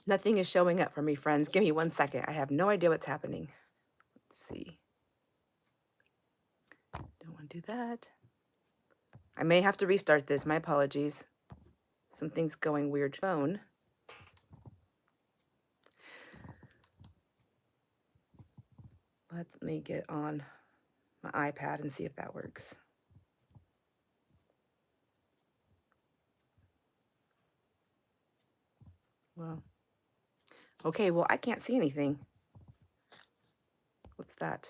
Nothing is showing up for me, friends. Give me 1 second. I have no idea what's happening. Let's see. Don't want to do that. I may have to restart this. My apologies. Something's going weird. Phone. Let me get on my iPad and see if that works. Well, okay, well, I can't see anything. What's that?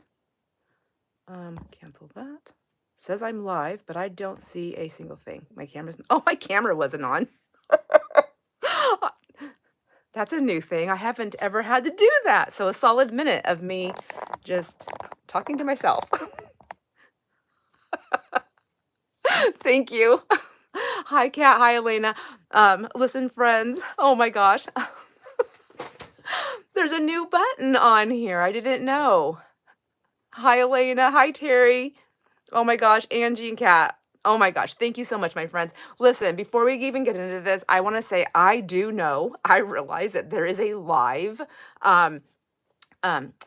Cancel that. Says I'm live, but I don't see a single thing. My camera's, oh, my camera wasn't on. That's a new thing. I haven't ever had to do that. So a solid minute of me just talking to myself. Thank you. Hi, Kat. Hi, Elena. Listen, friends. Oh my gosh. There's a new button on here. I didn't know. Hi, Elena. Hi, Terry. Oh my gosh, Angie and Kat. Oh my gosh, thank you so much, my friends. Listen, before we even get into this, I want to say I do know, I realize that there is a live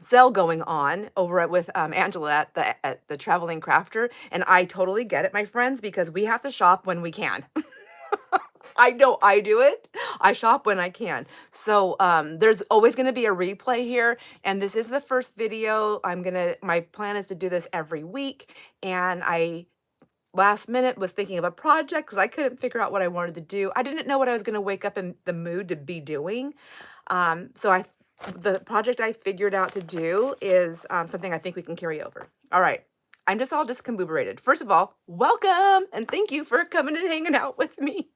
sale going on over with Angela at the Traveling Crafter, and I totally get it, my friends, because we have to shop when we can. I know I do it. I shop when I can. So there's always going to be a replay here. And this is the first video. My plan is to do this every week. And I last minute was thinking of a project because I couldn't figure out what I wanted to do. I didn't know what I was going to wake up in the mood to be doing. The project I figured out to do is something I think we can carry over. All right. I'm just all discombobulated. First of all, welcome and thank you for coming and hanging out with me.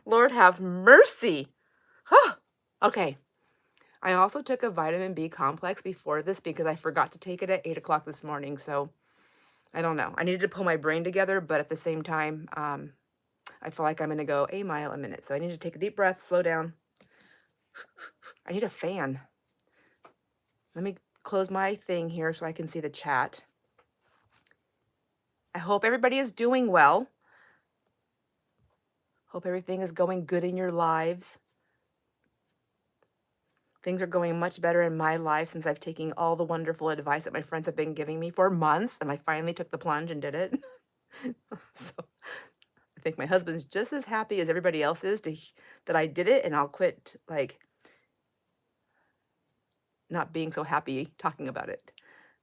Lord have mercy. Huh. Okay. I also took a vitamin B complex before this because I forgot to take it at 8 o'clock this morning. So I don't know. I needed to pull my brain together, but at the same time, I feel like I'm going to go a mile a minute. So I need to take a deep breath, slow down. I need a fan. Let me close my thing here so I can see the chat. I hope everybody is doing well. Hope everything is going good in your lives. Things are going much better in my life since I've taken all the wonderful advice that my friends have been giving me for months, and I finally took the plunge and did it. So I think my husband's just as happy as everybody else is that I did it, and I'll quit like not being so happy talking about it.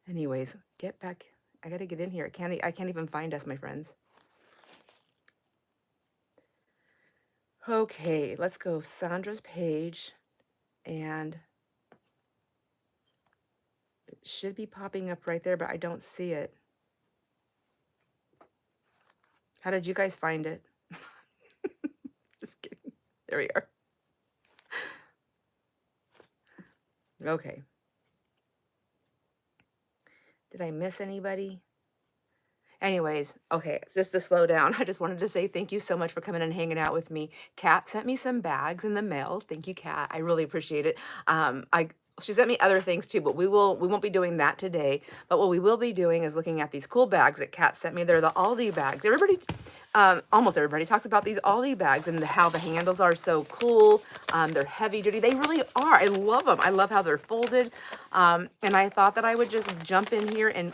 Anyways, get back. I gotta get in here. I can't even find us, my friends. Okay, let's go Sandra's page, and it should be popping up right there, but I don't see it. How did you guys find it? Just kidding. There we are. Okay. Did I miss anybody? Anyways, okay, it's just to slow down. I just wanted to say thank you so much for coming and hanging out with me. Kat sent me some bags in the mail. Thank you, Kat. I really appreciate it. She sent me other things too, but we won't be doing that today. But what we will be doing is looking at these cool bags that Kat sent me. They're the Aldi bags. Everybody, almost everybody talks about these Aldi bags and how the handles are so cool. They're heavy duty. They really are. I love them. I love how they're folded. And I thought that I would just jump in here and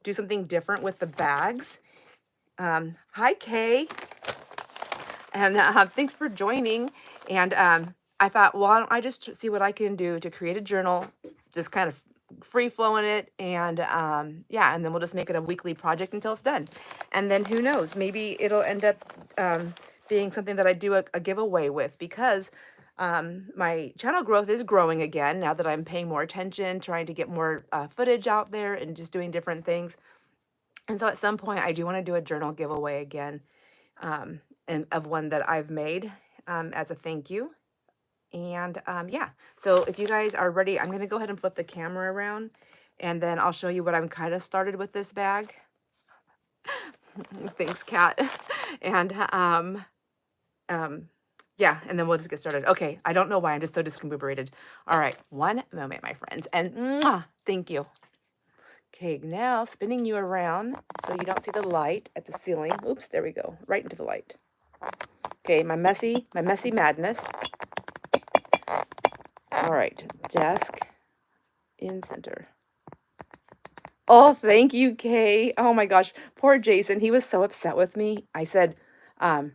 do something different with the bags. Hi, Kay. And thanks for joining. And I thought, well, why don't I just see what I can do to create a journal, just kind of free flowing it. And yeah, and then we'll just make it a weekly project until it's done. And then who knows, maybe it'll end up being something that I do a giveaway with, because my channel growth is growing again now that I'm paying more attention, trying to get more footage out there and just doing different things. And so at some point I do want to do a journal giveaway again, and of one that I've made as a thank you. And yeah, so if you guys are ready, I'm going to go ahead and flip the camera around, and then I'll show you what I'm kind of started with this bag. Thanks, Kat. And yeah, and then we'll just get started. Okay, I don't know why I'm just so discombobulated. All right, one moment, my friends, and mwah, thank you. Okay, now spinning you around so you don't see the light at the ceiling. Oops, there we go, right into the light. Okay, my messy madness. All right, desk in center. Oh, thank you, Kay. Oh my gosh, poor Jason. He was so upset with me. I said, um,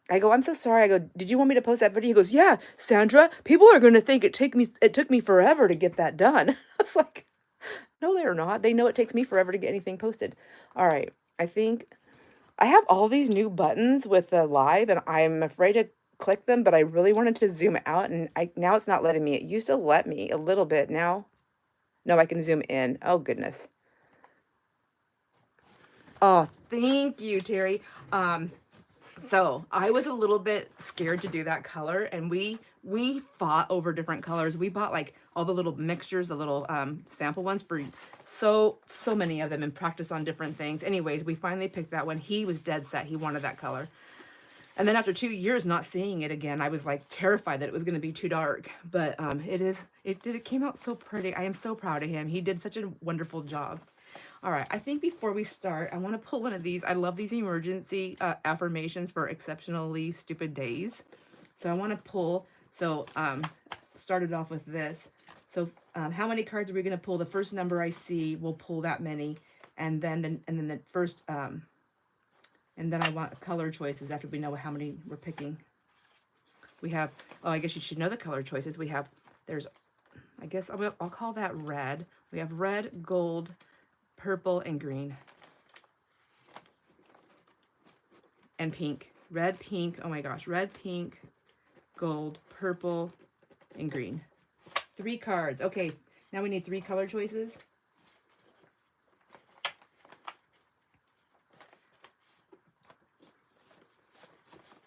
I go, I'm so sorry. I go, did you want me to post that video? He goes, yeah, Sandra, people are going to think it took me forever to get that done. I was like, no, they're not. They know it takes me forever to get anything posted. All right. I think I have all these new buttons with the live and I'm afraid to click them, but I really wanted to zoom out and now it's not letting me. It used to let me a little bit now. No, I can zoom in. Oh, goodness. Oh, thank you, Terry. So I was a little bit scared to do that color, and we fought over different colors. We bought like all the little mixtures, the little sample ones for so many of them, and practice on different things. Anyways, we finally picked that one. He was dead set. He wanted that color. And then after 2 years not seeing it again, I was like terrified that it was going to be too dark. But it came out so pretty. I am so proud of him. He did such a wonderful job. All right, I think before we start, I want to pull one of these. I love these emergency affirmations for exceptionally stupid days. So I want to pull, started off with this. So how many cards are we going to pull? The first number I see, we'll pull that many. And then the first, and then I want color choices after we know how many we're picking. We have, oh, I guess you should know the color choices. We have, I guess I'll call that red. We have red, gold, purple, and green. And pink. Red, pink, oh my gosh. Red, pink, gold, purple, and green. 3 cards. Okay, now we need 3 color choices.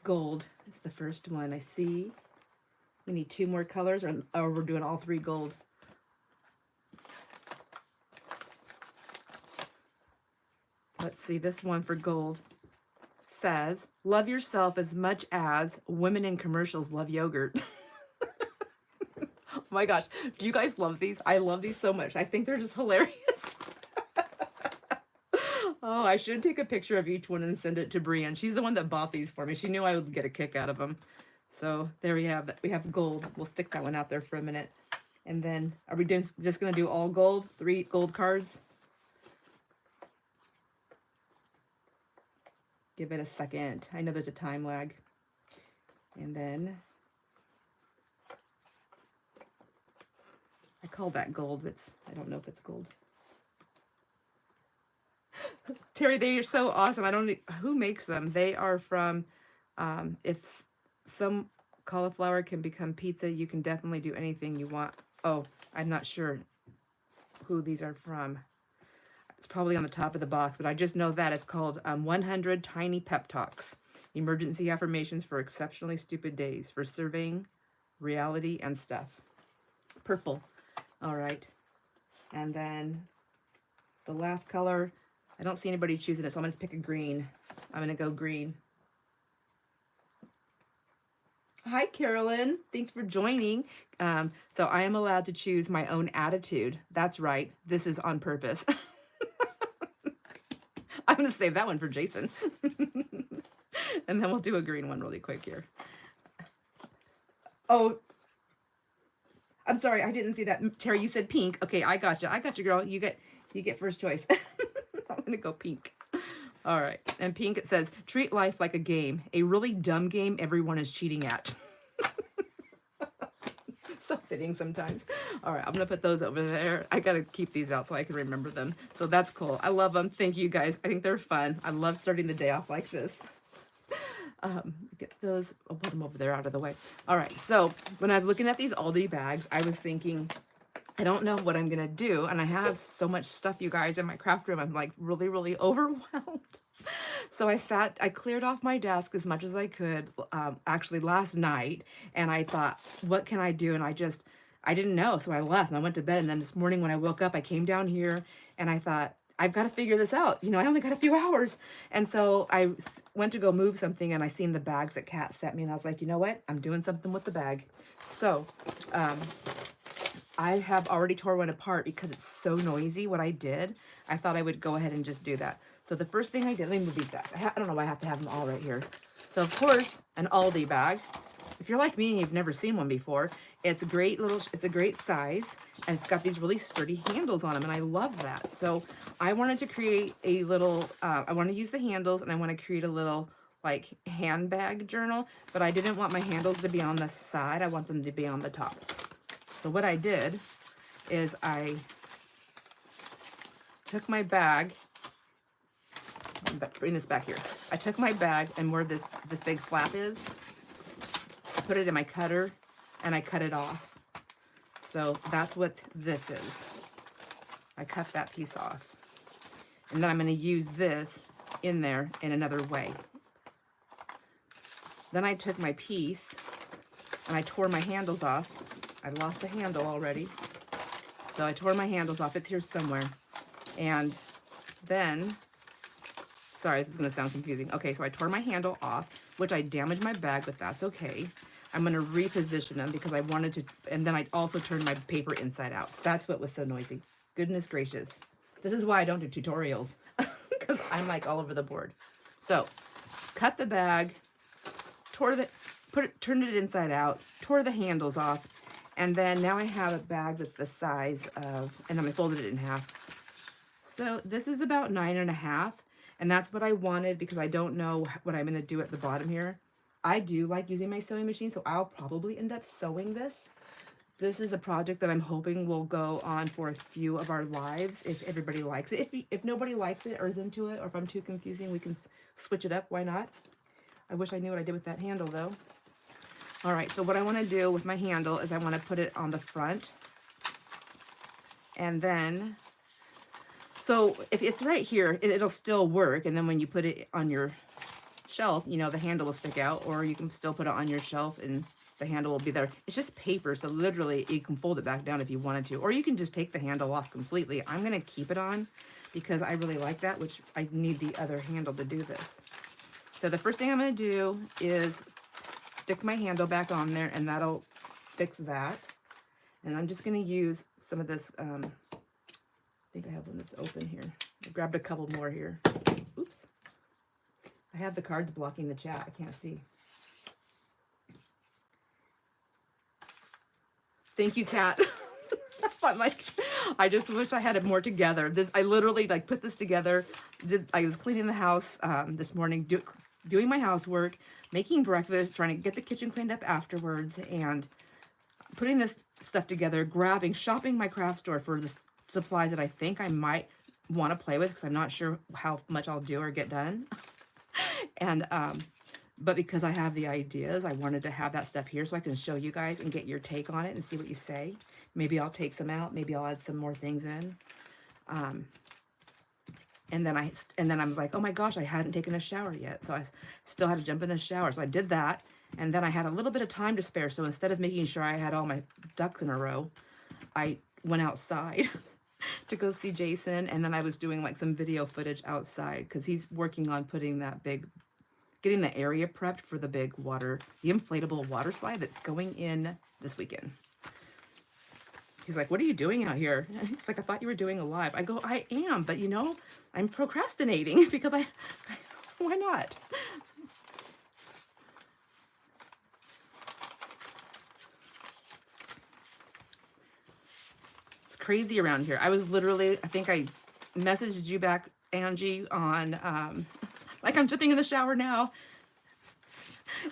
Gold is the first one I see. We need 2 more colors, or we're doing all 3 gold. Let's see, this one for gold says, love yourself as much as women in commercials love yogurt. Oh my gosh, do you guys love these? I love these so much. I think they're just hilarious. Oh, I should take a picture of each one and send it to Brienne. She's the one that bought these for me. She knew I would get a kick out of them. So there we have that. We have gold. We'll stick that one out there for a minute. And then are we just going to do all gold? 3 gold cards? Give it a second. I know there's a time lag. And then I call that gold. I don't know if it's gold. Terry, they are so awesome. I don't know who makes them. They are from, if some cauliflower can become pizza, you can definitely do anything you want. Oh, I'm not sure who these are from. It's probably on the top of the box, but I just know that it's called 100 Tiny Pep Talks. Emergency affirmations for exceptionally stupid days, for surveying reality and stuff. Purple. All right. And then the last color, I don't see anybody choosing it, so I'm going to pick a green. I'm going to go green. Hi, Carolyn. Thanks for joining. So I am allowed to choose my own attitude. That's right. This is on purpose. I'm going to save that one for Jason. And then we'll do a green one really quick here. Oh, I'm sorry. I didn't see that. Terry, you said pink. Okay, I got you. I got you, girl. You get first choice. I'm going to go pink. All right. And pink, it says, treat life like a game. A really dumb game everyone is cheating at. So fitting sometimes. All right. I'm going to put those over there. I got to keep these out so I can remember them. So that's cool. I love them. Thank you, guys. I think they're fun. I love starting the day off like this. Get those. I'll put them over there out of the way. All right. So when I was looking at these Aldi bags, I was thinking, I don't know what I'm going to do. And I have so much stuff, you guys, in my craft room. I'm like really, really overwhelmed. So I cleared off my desk as much as I could, actually last night. And I thought, what can I do? And I didn't know. So I left and I went to bed. And then this morning when I woke up, I came down here and I thought, I've got to figure this out. You know, I only got a few hours. And so I went to go move something and I seen the bags that Kat sent me. And I was like, you know what? I'm doing something with the bag. So, I have already tore one apart because it's so noisy what I did. I thought I would go ahead and just do that. So the first thing I did, let me move these bags. I don't know why I have to have them all right here. So of course, an Aldi bag. if you're like me and you've never seen one before, it's a great size, and it's got these really sturdy handles on them, and I love that. So I wanted to create a little, I want to use the handles, and I want to create a little like handbag journal, but I didn't want my handles to be on the side. I want them to be on the top. So what I did is I took my bag, bring this back here. I took my bag, and where this big flap is, I put it in my cutter and I cut it off. So that's what this is. I cut that piece off. And then I'm going to use this in there in another way. Then I took my piece and I tore my handles off. I lost the handle already. So I tore my handles off. It's here somewhere. And then, sorry, this is going to sound confusing. Okay, so I tore my handle off, which I damaged my bag, but that's okay. I'm going to reposition them because I wanted to, and then I also turned my paper inside out. That's what was so noisy. Goodness gracious. This is why I don't do tutorials, because I'm like all over the board. So, cut the bag, turned it inside out, tore the handles off, and then now I have a bag that's the size of, and then I folded it in half. So this is about 9.5, and that's what I wanted because I don't know what I'm going to do at the bottom here. I do like using my sewing machine, so I'll probably end up sewing this. This is a project that I'm hoping will go on for a few of our lives if everybody likes it. If nobody likes it or is into it, or if I'm too confusing, we can switch it up. Why not? I wish I knew what I did with that handle, though. All right, so what I want to do with my handle is I want to put it on the front. And then, so if it's right here, it'll still work. And then when you put it on your shelf, you know, the handle will stick out, or you can still put it on your shelf and the handle will be there. It's just paper, so literally you can fold it back down if you wanted to, or you can just take the handle off completely. I'm going to keep it on because I really like that, which I need the other handle to do this. So the first thing I'm going to do is stick my handle back on there, and that'll fix that. And I'm just going to use some of this, I think I have one that's open here. I grabbed a couple more here. Oops. I have the cards blocking the chat. I can't see. Thank you, Kat. I'm like, I just wish I had it more together. I literally like put this together. I was cleaning the house this morning, doing my housework, making breakfast, trying to get the kitchen cleaned up afterwards, and putting this stuff together, shopping my craft store for the supplies that I think I might want to play with, because I'm not sure how much I'll do or get done. And but because I have the ideas, I wanted to have that stuff here so I can show you guys and get your take on it and see what you say. Maybe I'll take some out. Maybe I'll add some more things in. And then I'm like, oh my gosh, I hadn't taken a shower yet. So I still had to jump in the shower. So I did that. And then I had a little bit of time to spare. So instead of making sure I had all my ducks in a row, I went outside to go see Jason. And then I was doing like some video footage outside because he's working on putting getting the area prepped for the the inflatable water slide that's going in this weekend. He's like, what are you doing out here? It's like, I thought you were doing a live. I go, I am, but you know, I'm procrastinating because why not? It's crazy around here. I was literally, I think I messaged you back, Angie, on, like I'm dipping in the shower now.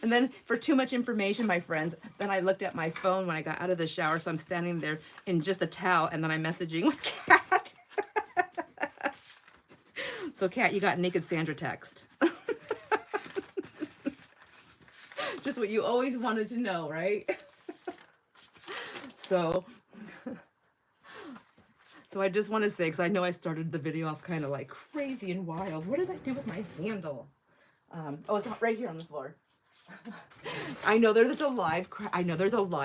And then for too much information, my friends, then I looked at my phone when I got out of the shower. So I'm standing there in just a towel, and then I'm messaging with Kat. So Kat, you got naked Sandra text. Just what you always wanted to know, right? So I just want to say, because I know I started the video off kind of like crazy and wild. What did I do with my handle? Oh, it's right here on the floor. I know there's a live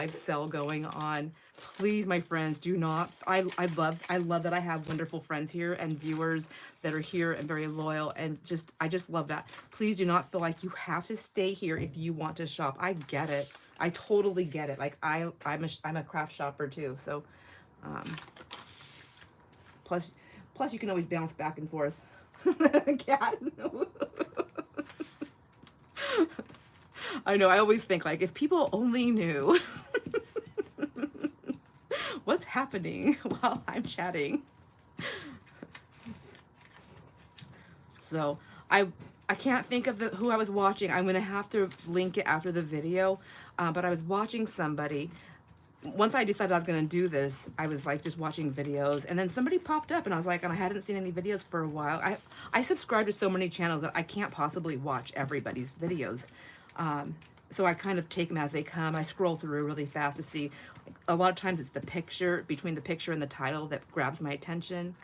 sale going on. Please, my friends, do not. I love that I have wonderful friends here and viewers that are here and very loyal, and I just love that. Please do not feel like you have to stay here if you want to shop. I get it. I totally get it. Like I'm a craft shopper too. So plus you can always bounce back and forth. Cat. I know, I always think like if people only knew what's happening while I'm chatting. So I can't think of who I was watching. I'm gonna have to link it after the video. But I was watching somebody. Once I decided I was gonna do this, I was like just watching videos, and then somebody popped up, and I was like, and I hadn't seen any videos for a while. I subscribe to so many channels that I can't possibly watch everybody's videos. So I kind of take them as they come. I scroll through really fast to see. A lot of times it's the picture, between the picture and the title, that grabs my attention.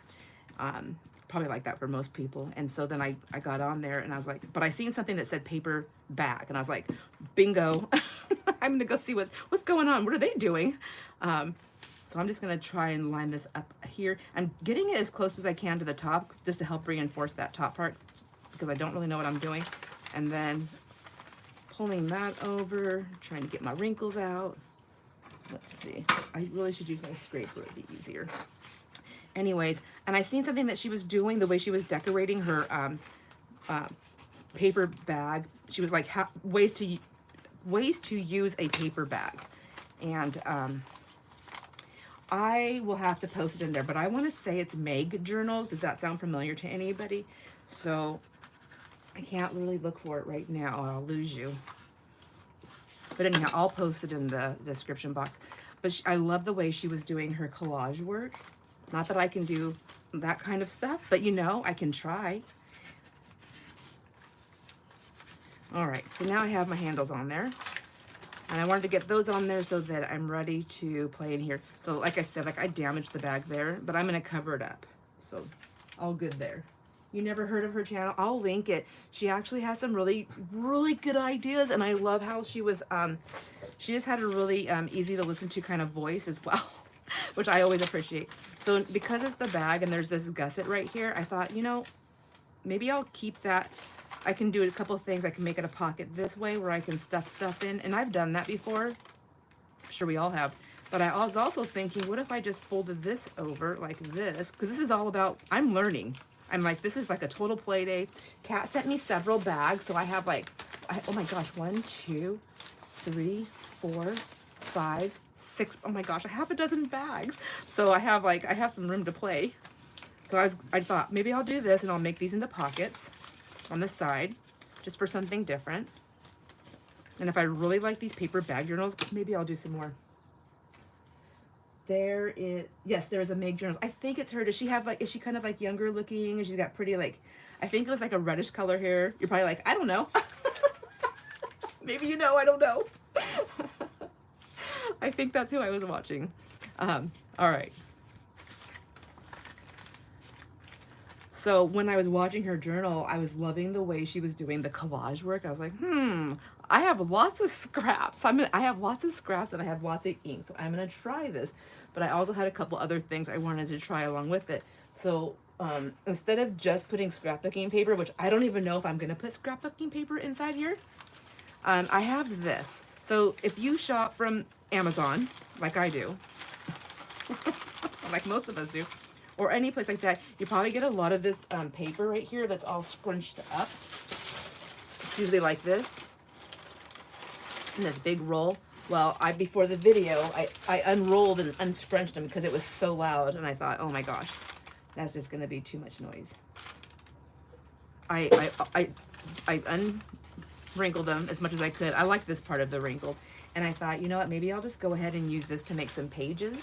Probably like that for most people. And so then I got on there, and I was like, but I seen something that said paper bag, and I was like, bingo. I'm gonna go see what's going on. What are they doing? So I'm just gonna try and line this up here. I'm getting it as close as I can to the top just to help reinforce that top part, because I don't really know what I'm doing. And then pulling that over, trying to get my wrinkles out. Let's see. I really should use my scraper. It'd be easier. Anyways, and I seen something that she was doing, the way she was decorating her paper bag. She was like, ways to use a paper bag. And I will have to post it in there, but I want to say it's Meg Journals. Does that sound familiar to anybody? So I can't really look for it right now, or I'll lose you. But anyhow, I'll post it in the description box. But I love the way she was doing her collage work. Not that I can do that kind of stuff, but you know, I can try. All right, so now I have my handles on there. And I wanted to get those on there so that I'm ready to play in here. So like I said, like I damaged the bag there, but I'm gonna cover it up. So all good there. You never heard of her channel? I'll link it. She actually has some really, really good ideas, and I love how she was, she just had a really easy to listen to kind of voice as well, which I always appreciate. So because it's the bag and there's this gusset right here, I thought, you know, maybe I'll keep that. I can do a couple of things. I can make it a pocket this way where I can stuff stuff in, and I've done that before. I'm sure we all have. But I was also thinking, what if I just folded this over like this? Because this is all about, I'm learning. I'm like, this is like a total play day. Kat sent me several bags, so I have like, oh my gosh, 1, 2, 3, 4, 5, 6. Oh my gosh, I have a dozen bags. So I have some room to play. So I thought maybe I'll do this, and I'll make these into pockets on the side, just for something different. And if I really like these paper bag journals, maybe I'll do some more. Yes, there is a Meg Journals. I think it's her. Does she have like, is she kind of like younger looking? And she's got pretty like, I think it was like a reddish color hair. You're probably like, I don't know. Maybe you know, I don't know. I think that's who I was watching. All right. So when I was watching her journal, I was loving the way she was doing the collage work. I was like, I have lots of scraps. I have lots of scraps, and I have lots of ink. So I'm gonna try this. But I also had a couple other things I wanted to try along with it. So instead of just putting scrapbooking paper, which I don't even know if I'm gonna put scrapbooking paper inside here, I have this. So if you shop from Amazon, like I do, like most of us do, or any place like that, you probably get a lot of this paper right here that's all scrunched up. It's usually like this, in this big roll. Well, before the video, I unrolled and unscrunched them because it was so loud, and I thought, oh my gosh, that's just gonna be too much noise. I unwrinkled them as much as I could. I like this part of the wrinkle, and I thought, you know what, maybe I'll just go ahead and use this to make some pages.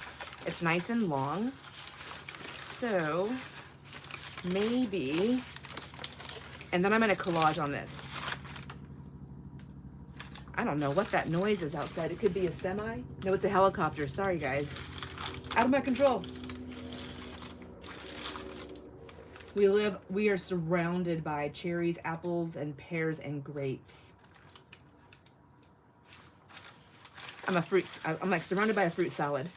It's nice and long, so maybe, and then I'm gonna collage on this. I don't know what that noise is outside. It could be a semi. No, it's a helicopter. Sorry, guys. Out of my control. We are surrounded by cherries, apples, and pears, and grapes. I'm like surrounded by a fruit salad.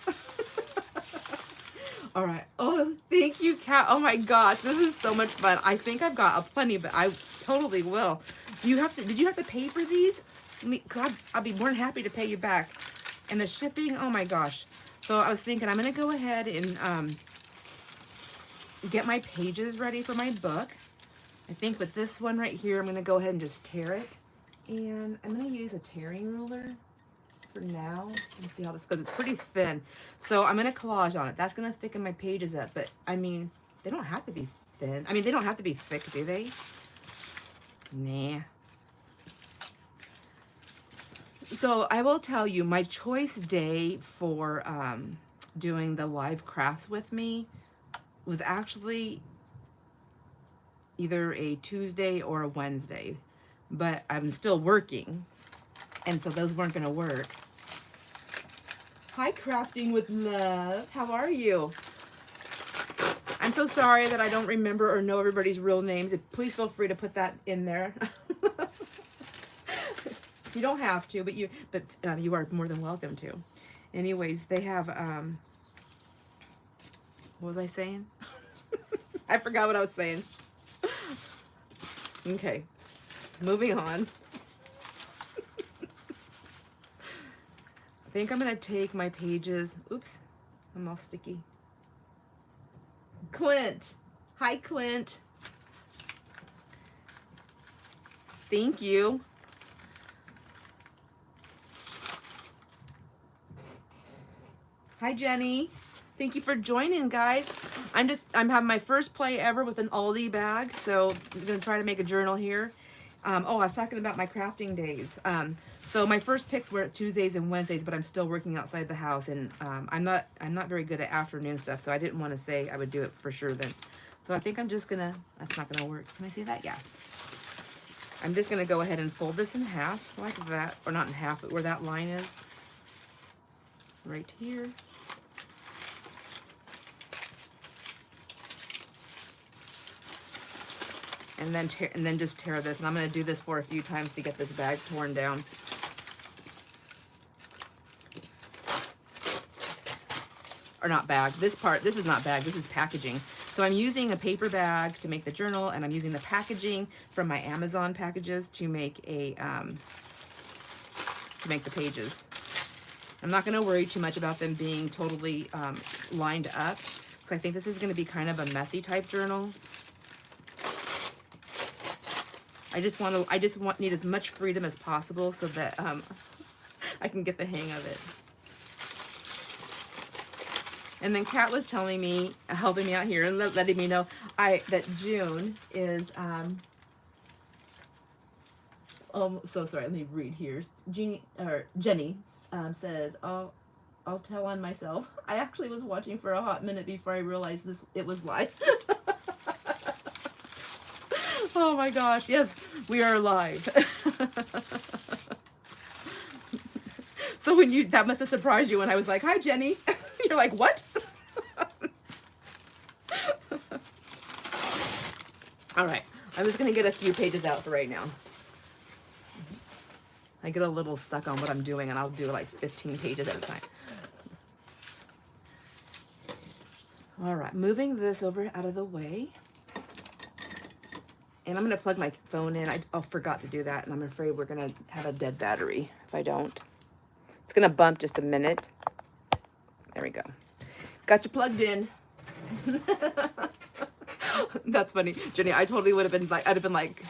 All right. Oh, thank you, Kat. Oh my gosh, this is so much fun. I think I've got plenty, but I totally will. Did you have to pay for these? Cause I'll be more than happy to pay you back. And the shipping, oh my gosh. So I was thinking I'm gonna go ahead and get my pages ready for my book. I think with this one right here, I'm gonna go ahead and just tear it. And I'm going to use a tearing ruler for now. Let's see how this goes. It's pretty thin. So I'm going to collage on it. That's going to thicken my pages up. But, I mean, they don't have to be thin. I mean, they don't have to be thick, do they? Nah. So I will tell you, my choice day for doing the live crafts with me was actually either a Tuesday or a Wednesday, but I'm still working, and so those weren't going to work. Hi, Crafting with Love. How are you? I'm so sorry that I don't remember or know everybody's real names. Please feel free to put that in there. You don't have to, but you are more than welcome to. Anyways, they have what was I saying? I forgot what I was saying. Okay, moving on. I think I'm gonna take my pages. Oops, I'm all sticky. Clint. Hi, Clint. Thank you. Hi, Jenny. Thank you for joining, guys. I'm having my first play ever with an Aldi bag, so I'm gonna try to make a journal here. Oh, I was talking about my crafting days. So my first picks were Tuesdays and Wednesdays, but I'm still working outside the house, and I'm not very good at afternoon stuff, so I didn't want to say I would do it for sure then. So I think I'm just gonna. That's not gonna work. Can I see that? Yeah. I'm just gonna go ahead and fold this in half like that, or not in half, but where that line is, right here. And then just tear this, and I'm going to do this for a few times to get this bag torn down. Or not bag. This is not bag. This is packaging. So I'm using a paper bag to make the journal, and I'm using the packaging from my Amazon packages to make the pages. I'm not going to worry too much about them being totally lined up, because I think this is going to be kind of a messy type journal. I just need as much freedom as possible so that I can get the hang of it. And then Kat was telling me, helping me out here and letting me know that June is oh, so sorry, let me read here. Jenny says, I'll tell on myself. I actually was watching for a hot minute before I realized it was live. Oh my gosh, yes, we are live. So that must have surprised you when I was like, hi, Jenny. You're like, what? All right, I'm just gonna get a few pages out for right now. I get a little stuck on what I'm doing, and I'll do like 15 pages at a time. All right, moving this over out of the way. And I'm going to plug my phone in. I forgot to do that, and I'm afraid we're going to have a dead battery if I don't. It's going to bump just a minute. There we go. Got you plugged in. That's funny. Jenny, I totally would have been like, I'd have been like,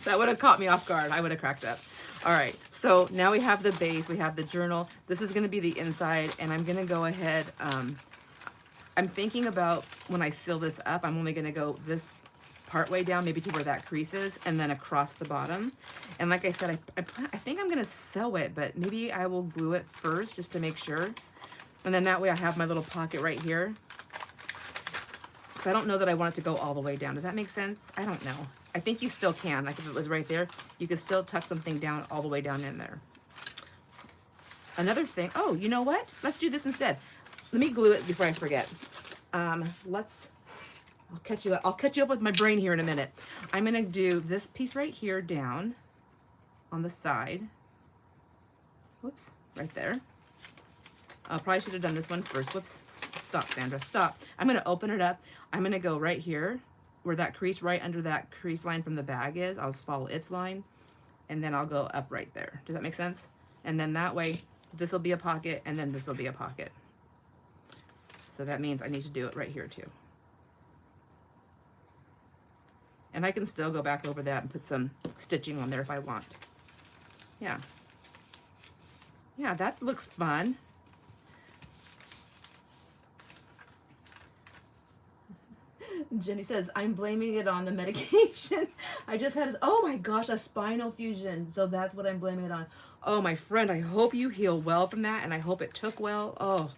that would have caught me off guard. I would have cracked up. All right, so now we have the base. We have the journal. This is going to be the inside, and I'm going to go ahead. I'm thinking about when I seal this up, I'm only going to go this part way down, maybe to where that crease is, and then across the bottom. And like I said, I think I'm gonna sew it, but maybe I will glue it first just to make sure. And then that way I have my little pocket right here. Because I don't know that I want it to go all the way down. Does that make sense? I don't know. I think you still can. Like if it was right there, you could still tuck something down all the way down in there. Another thing, oh, you know what? Let's do this instead. Let me glue it before I forget. I'll catch you up with my brain here in a minute. I'm gonna do this piece right here down on the side. Whoops, right there. I probably should have done this one first. Whoops, stop, Sandra, stop. I'm gonna open it up. I'm gonna go right here where that crease, right under that crease line from the bag is. I'll just follow its line, and then I'll go up right there. Does that make sense? And then that way, this will be a pocket, and then this will be a pocket. So that means I need to do it right here too. And I can still go back over that and put some stitching on there if I want. Yeah. Yeah, that looks fun. Jenny says, I'm blaming it on the medication. I just had, oh my gosh, a spinal fusion. So that's what I'm blaming it on. Oh, my friend, I hope you heal well from that, and I hope it took well. Oh,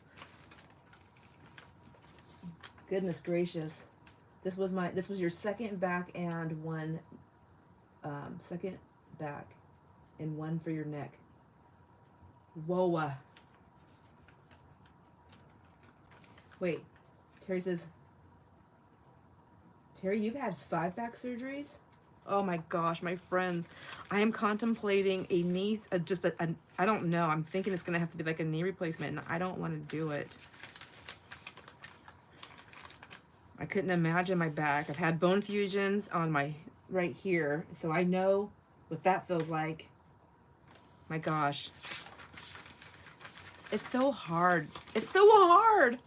goodness gracious. This was your second back and one, second back and one for your neck. Whoa. Wait, Terry says, Terry, you've had 5 back surgeries? Oh my gosh, my friends. I am contemplating a knee, I don't know. I'm thinking it's going to have to be like a knee replacement, and I don't want to do it. I couldn't imagine my back. I've had bone fusions on my right here, so I know what that feels like. My gosh. It's so hard. It's so hard.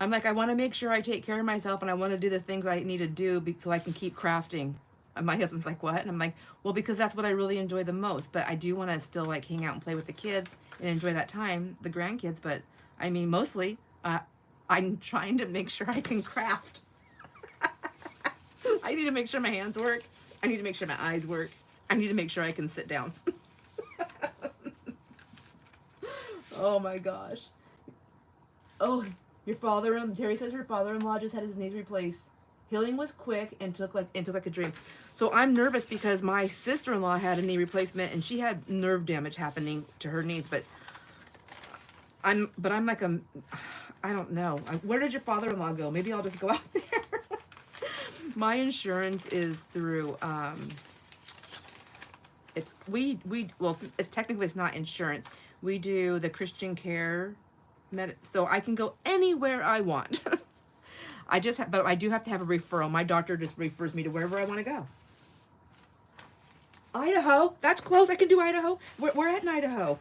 I'm like, I want to make sure I take care of myself, and I want to do the things I need to do so I can keep crafting. And my husband's like, what? And I'm like, well, because that's what I really enjoy the most. But I do want to still like hang out and play with the kids and enjoy that time, the grandkids. But I mean, mostly, I'm trying to make sure I can craft. I need to make sure my hands work. I need to make sure my eyes work. I need to make sure I can sit down. Oh my gosh. Oh, your father-in-law, Terry says her father-in-law just had his knees replaced. Healing was quick and took like a dream. So I'm nervous because my sister-in-law had a knee replacement and she had nerve damage happening to her knees, but I'm like I don't know. Where did your father-in-law go? Maybe I'll just go out there. My insurance is through it's technically it's not insurance. We do the Christian Care so I can go anywhere I want. But I do have to have a referral. My doctor just refers me to wherever I want to go. Idaho, that's close. I can do Idaho. We're at in Idaho.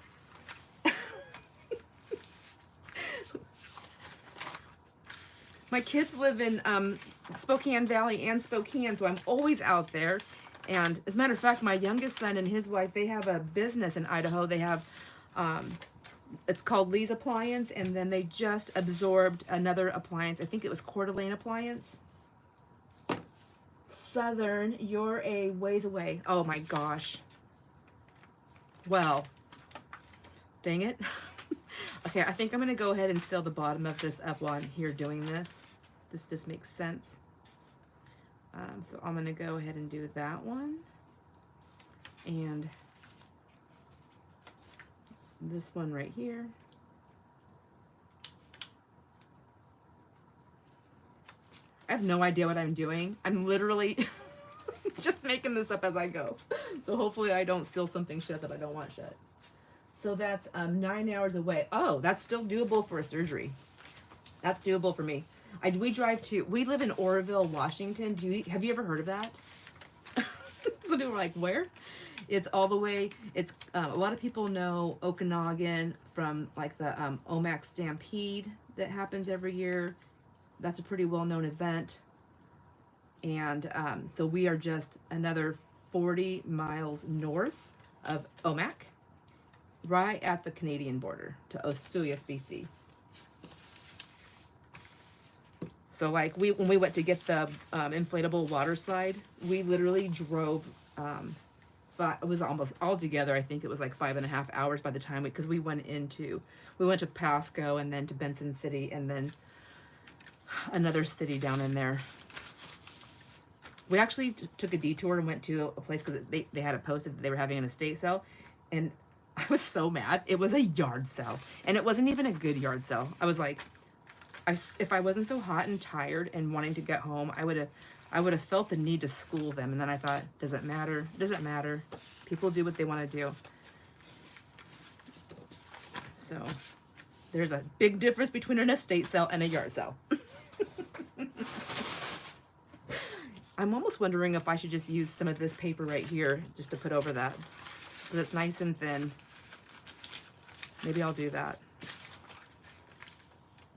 My kids live in Spokane Valley and Spokane, so I'm always out there. And as a matter of fact, my youngest son and his wife, they have a business in Idaho. They have, it's called Lee's Appliance, and then they just absorbed another appliance. I think it was Coeur d'Alene Appliance. Southern, you're a ways away. Oh my gosh. Well, dang it. Okay, I think I'm going to go ahead and seal the bottom of this up while I'm here doing this. This just makes sense. So I'm going to go ahead and do that one. And this one right here. I have no idea what I'm doing. I'm literally just making this up as I go. So hopefully I don't seal something shut that I don't want shut. So that's 9 hours away. Oh, that's still doable for a surgery. That's doable for me. We live in Oroville, Washington. Have you ever heard of that? Some people are like, where? It's all the way, it's, a lot of people know Okanagan from like the OMAC Stampede that happens every year. That's a pretty well-known event. And so we are just another 40 miles north of OMAC, right at the Canadian border to Osoyoos, BC. So like when we went to get the inflatable water slide, we literally drove, it was almost all together. I think it was like 5.5 hours by the time because we went to Pasco and then to Benson City and then another city down in there. We actually took a detour and went to a place because they had it posted that they were having an estate sale, and I was so mad. It was a yard sale, and it wasn't even a good yard sale. I was like, if I wasn't so hot and tired and wanting to get home, I would have felt the need to school them. And then I thought, does it matter? Does it matter? People do what they want to do. So there's a big difference between an estate sale and a yard sale. I'm almost wondering if I should just use some of this paper right here just to put over that, because it's nice and thin. Maybe I'll do that.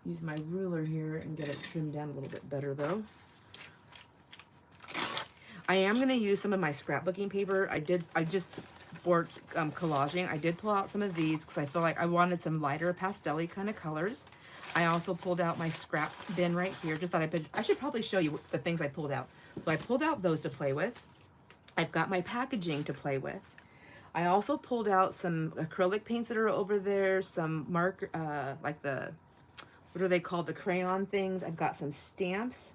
Use my ruler here and get it trimmed down a little bit better though. I am going to use some of my scrapbooking paper. I just, for collaging, I did pull out some of these because I feel like I wanted some lighter pastel-y kind of colors. I also pulled out my scrap bin right here. Just thought I should probably show you the things I pulled out. So I pulled out those to play with. I've got my packaging to play with. I also pulled out some acrylic paints that are over there, some marker, like the, what are they called? The crayon things. I've got some stamps.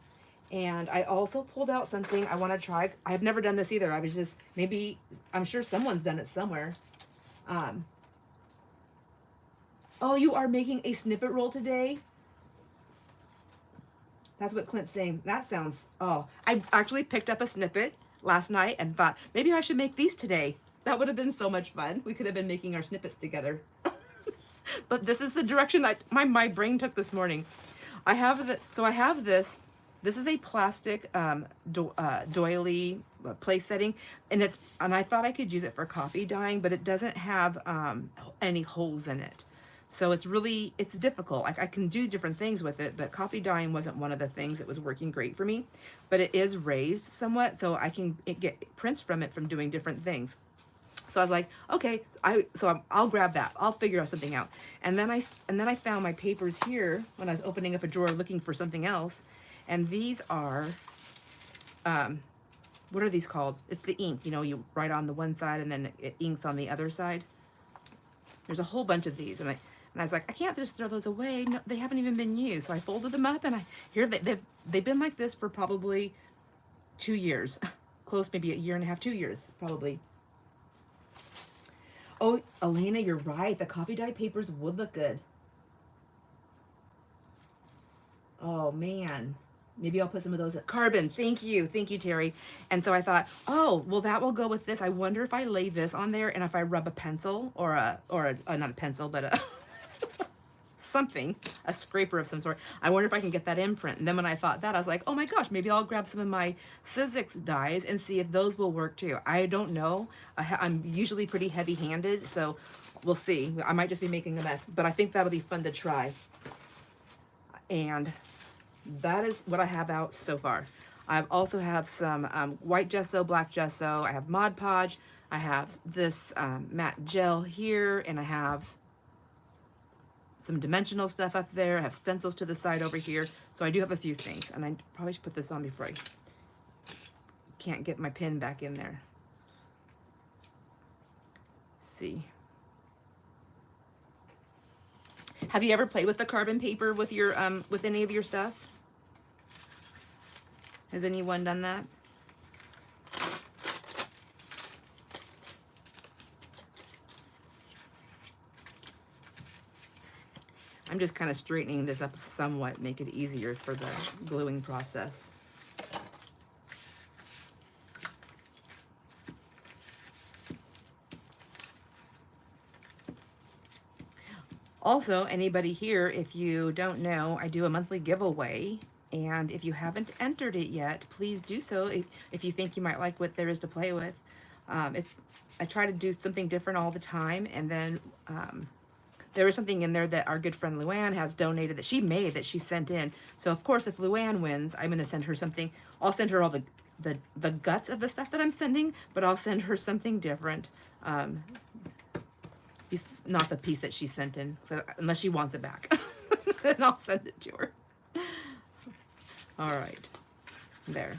And I also pulled out something I want to try. I've never done this either. I was just, maybe, I'm sure someone's done it somewhere. Oh, you are making a snippet roll today? That's what Clint's saying. That sounds, oh, I actually picked up a snippet last night and thought, maybe I should make these today. That would have been so much fun. We could have been making our snippets together. But this is the direction my brain took this morning. I have this. This is a plastic doily place setting, and I thought I could use it for coffee dyeing, but it doesn't have any holes in it. So it's difficult. Like I can do different things with it, but coffee dyeing wasn't one of the things that was working great for me. But it is raised somewhat, so I can get prints from it from doing different things. So I was like, okay, I'll grab that. I'll figure something out. And then I found my papers here when I was opening up a drawer looking for something else. And these are, what are these called? It's the ink, you know, you write on the one side and then it inks on the other side. There's a whole bunch of these. And I was like, I can't just throw those away. No, they haven't even been used. So I folded them up, and they've been like this for probably 2 years. Close, maybe a year and a half, 2 years, probably. Oh, Elena, you're right. The coffee dye papers would look good. Oh, man. Maybe I'll put some of those at carbon. Thank you, Terry. And so I thought, oh, well, that will go with this. I wonder if I lay this on there and if I rub a pencil or not a pencil, but a something, a scraper of some sort. I wonder if I can get that imprint. And then when I thought that, I was like, oh my gosh, maybe I'll grab some of my Sizzix dyes and see if those will work too. I don't know. I'm usually pretty heavy-handed, so we'll see. I might just be making a mess, but I think that'll be fun to try. And that is what I have out so far. I also have some white gesso, black gesso. I have Mod Podge. I have this matte gel here, and I have some dimensional stuff up there. I have stencils to the side over here. So I do have a few things, and I probably should put this on before I can't get my pen back in there. Let's see. Have you ever played with the carbon paper with your with any of your stuff? Has anyone done that? I'm just kind of straightening this up somewhat, make it easier for the gluing process. Also, anybody here, if you don't know, I do a monthly giveaway. And if you haven't entered it yet, please do so if you think you might like what there is to play with. I try to do something different all the time. And then there is something in there that our good friend Luann has donated that she made, that she sent in. So of course, if Luann wins, I'm going to send her something. I'll send her all the guts of the stuff that I'm sending, but I'll send her something different. Not the piece that she sent in, so unless she wants it back, then I'll send it to her. All right, there.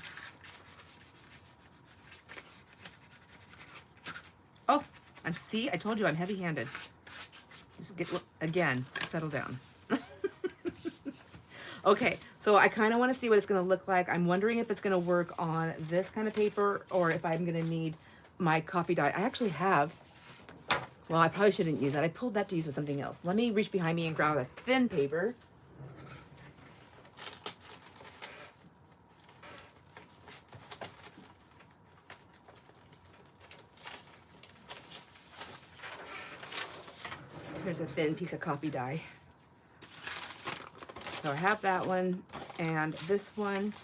Oh, I told you I'm heavy-handed. Just again, settle down. Okay, so I kind of want to see what it's going to look like. I'm wondering if it's going to work on this kind of paper or if I'm going to need my coffee dye. I actually have, well, I probably shouldn't use that. I pulled that to use with something else. Let me reach behind me and grab a thin paper. Here's a thin piece of coffee dye. So I have that one and this one.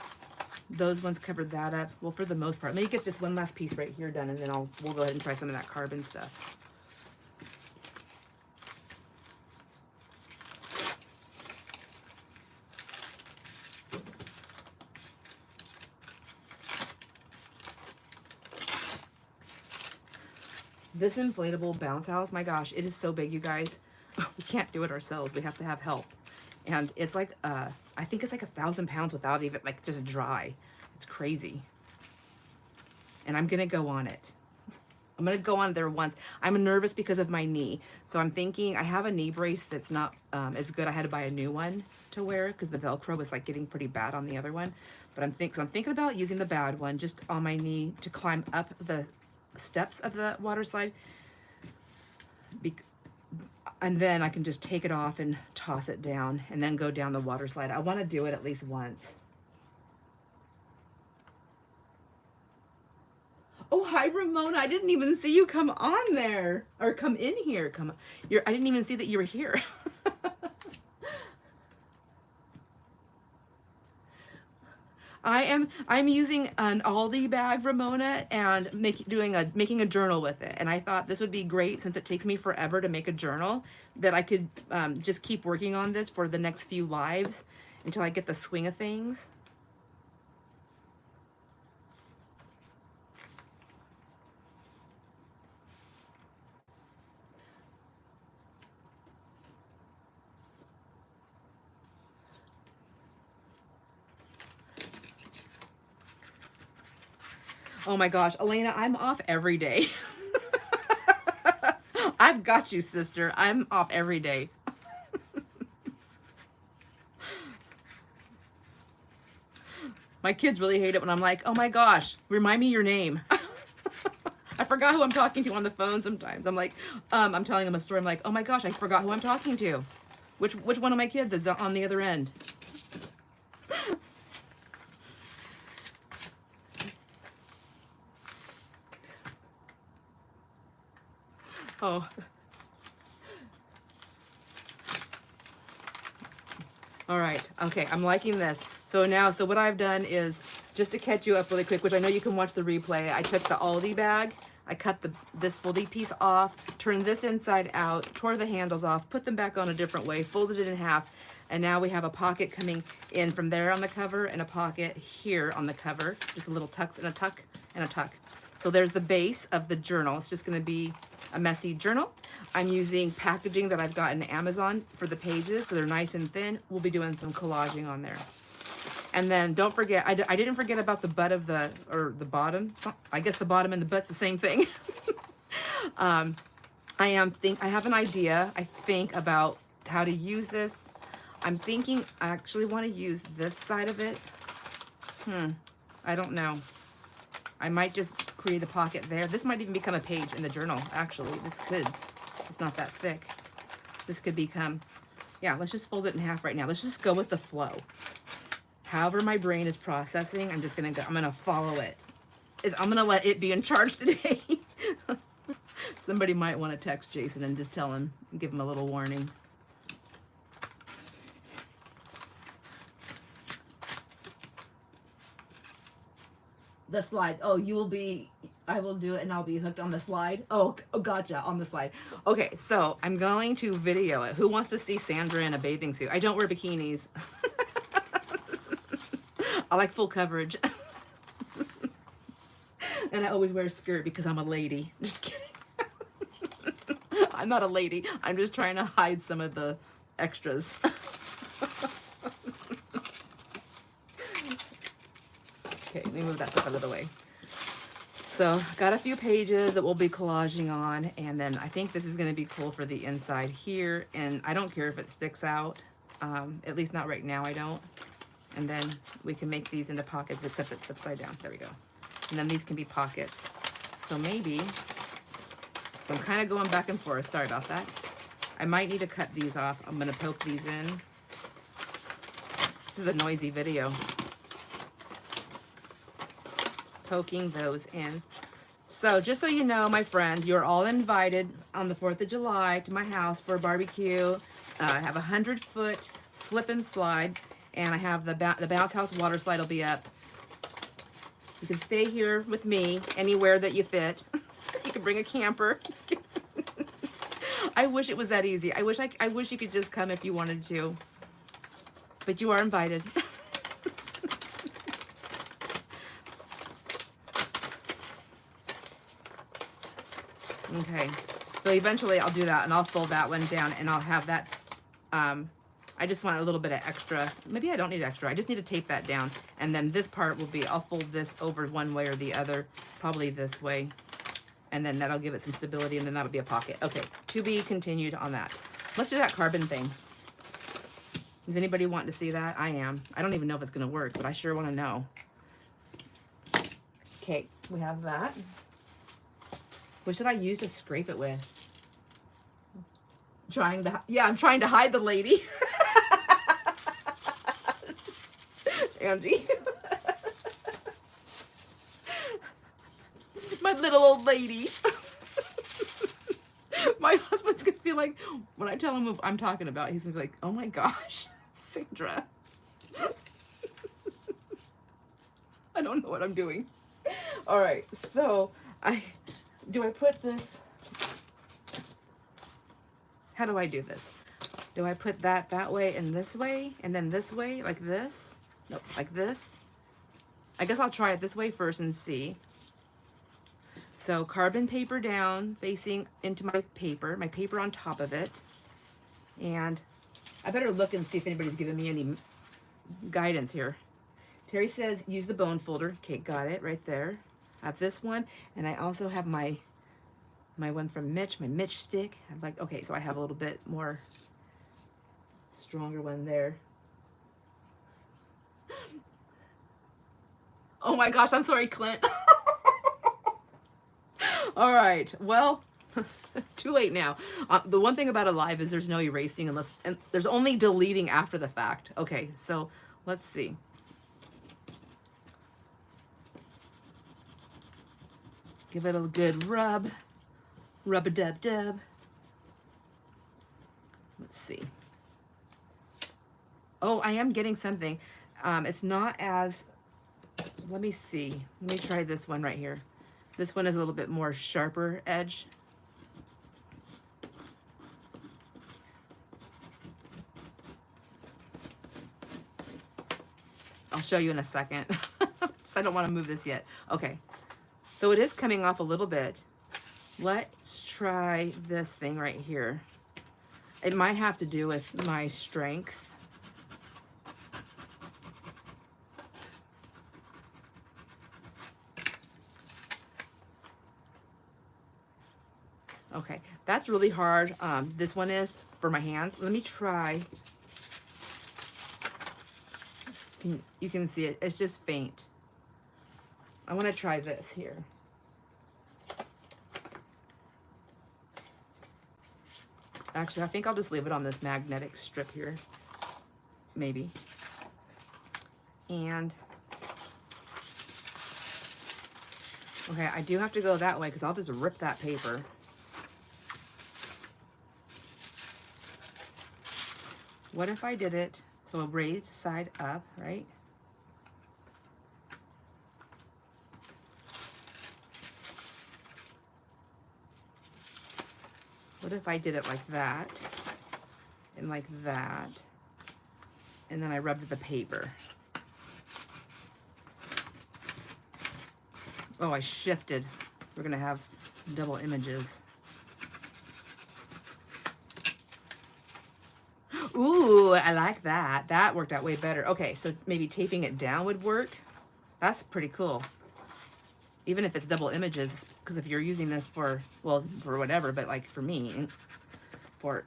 Those ones covered that up. Well, for the most part. Let me get this one last piece right here done, and then we'll go ahead and try some of that carbon stuff. This inflatable bounce house, my gosh, it is so big, you guys. We can't do it ourselves. We have to have help. And it's like, I think it's like 1,000 pounds without even, like, just dry. It's crazy. And I'm gonna go on it. I'm gonna go on there once. I'm nervous because of my knee. So I'm thinking, I have a knee brace that's not as good. I had to buy a new one to wear because the Velcro was like getting pretty bad on the other one. But I'm thinking about using the bad one just on my knee to climb up the steps of the water slide. And then I can just take it off and toss it down and then go down the water slide. I wanna do it at least once. Oh, hi, Ramona. I didn't even see you come on there or come in here. I didn't even see that you were here. I'm using an Aldi bag, Ramona, and making a journal with it. And I thought this would be great since it takes me forever to make a journal, that I could just keep working on this for the next few lives until I get the swing of things. Oh my gosh, Elena, I'm off every day. I've got you, sister. I'm off every day. My kids really hate it when I'm like, oh my gosh, remind me your name. I forgot who I'm talking to on the phone sometimes. I'm like, I'm telling them a story. I'm like, oh my gosh, I forgot who I'm talking to. Which one of my kids is on the other end? Oh. All right. Okay. I'm liking this. So what I've done is, just to catch you up really quick, which I know you can watch the replay, I took the Aldi bag, I cut this folding piece off, turned this inside out, tore the handles off, put them back on a different way, folded it in half, and now we have a pocket coming in from there on the cover and a pocket here on the cover, just a little tucks and a tuck and a tuck. So there's the base of the journal. It's just going to be a messy journal. I'm using packaging that I've gotten Amazon for the pages, so they're nice and thin. We'll be doing some collaging on there. And then don't forget, I didn't forget about the butt of the bottom. I guess the bottom and the butt's the same thing. I have an idea, I think, about how to use this. I'm thinking I actually want to use this side of it. I don't know. I might just create a pocket there. This might even become a page in the journal, actually. This could. It's not that thick. This could become, yeah, let's just fold it in half right now. Let's just go with the flow. However my brain is processing, I'm gonna follow it. I'm gonna let it be in charge today. Somebody might want to text Jason and just tell him, give him a little warning. The slide. Oh, I will do it and I'll be hooked on the slide. Oh, gotcha, on the slide. Okay, so I'm going to video it. Who wants to see Sandra in a bathing suit? I don't wear bikinis. I like full coverage. And I always wear a skirt because I'm a lady. Just kidding. I'm not a lady. I'm just trying to hide some of the extras. Okay, let me move that stuff out of the way. So, got a few pages that we'll be collaging on, and then I think this is going to be cool for the inside here, and I don't care if it sticks out, at least not right now, I don't. And then we can make these into pockets, except it's upside down. There we go. And then these can be pockets. So maybe, so I'm kind of going back and forth. Sorry about that. I might need to cut these off. I'm going to poke these in. This is a noisy video. Poking those in. So just so you know, my friends, you're all invited on the 4th of July to my house for a barbecue. I have a 100-foot slip and slide, and I have the bounce house water slide will be up. You can stay here with me anywhere that you fit. You can bring a camper. I wish it was that easy. I wish you could just come if you wanted to. But you are invited. Okay, so eventually I'll do that and I'll fold that one down and I'll have that, I just want a little bit of extra. Maybe I don't need extra. I just need to tape that down. And then this part will be, I'll fold this over one way or the other, probably this way. And then that'll give it some stability and then that'll be a pocket. Okay, to be continued on that. Let's do that carbon thing. Is anybody wanting to see that? I am. I don't even know if it's gonna work, but I sure wanna know. Okay, we have that. What should I use to scrape it with? I'm trying to hide the lady. Angie. My little old lady. My husband's gonna be like, when I tell him what I'm talking about, he's gonna be like, oh my gosh, Sandra. I don't know what I'm doing. All right, so do I put this, how do I do this? Do I put that way and this way and then this way like this? Nope, like this. I guess I'll try it this way first and see. So carbon paper down, facing into my paper on top of it. And I better look and see if anybody's giving me any guidance here. Terry says use the bone folder. Okay, got it right there. I have this one, and I also have my one from Mitch, my Mitch stick. I'm like, okay, so I have a little bit more stronger one there. Oh my gosh, I'm sorry, Clint. All right, well, too late now. The one thing about a live is there's no erasing and there's only deleting after the fact. Okay, so let's see. Give it a good rub. Rub-a-dub-dub. Let's see. Oh, I am getting something. It's not as, let me see. Let me try this one right here. This one is a little bit more sharper edge. I'll show you in a second. So I don't want to move this yet. Okay. So it is coming off a little bit. Let's try this thing right here. It might have to do with my strength. Okay, that's really hard. This one is for my hands. Let me try. You can see it. It's just faint. I want to try this here. Actually, I think I'll just leave it on this magnetic strip here. Maybe. And okay, I do have to go that way because I'll just rip that paper. What if I did it so a raised side up, right? What if I did it like that and like that, and then I rubbed the paper? Oh, I shifted. We're gonna have double images. Ooh, I like that. That worked out way better. Okay, so maybe taping it down would work. That's pretty cool. Even if it's double images, because if you're using this for, well, for whatever, but like for me, for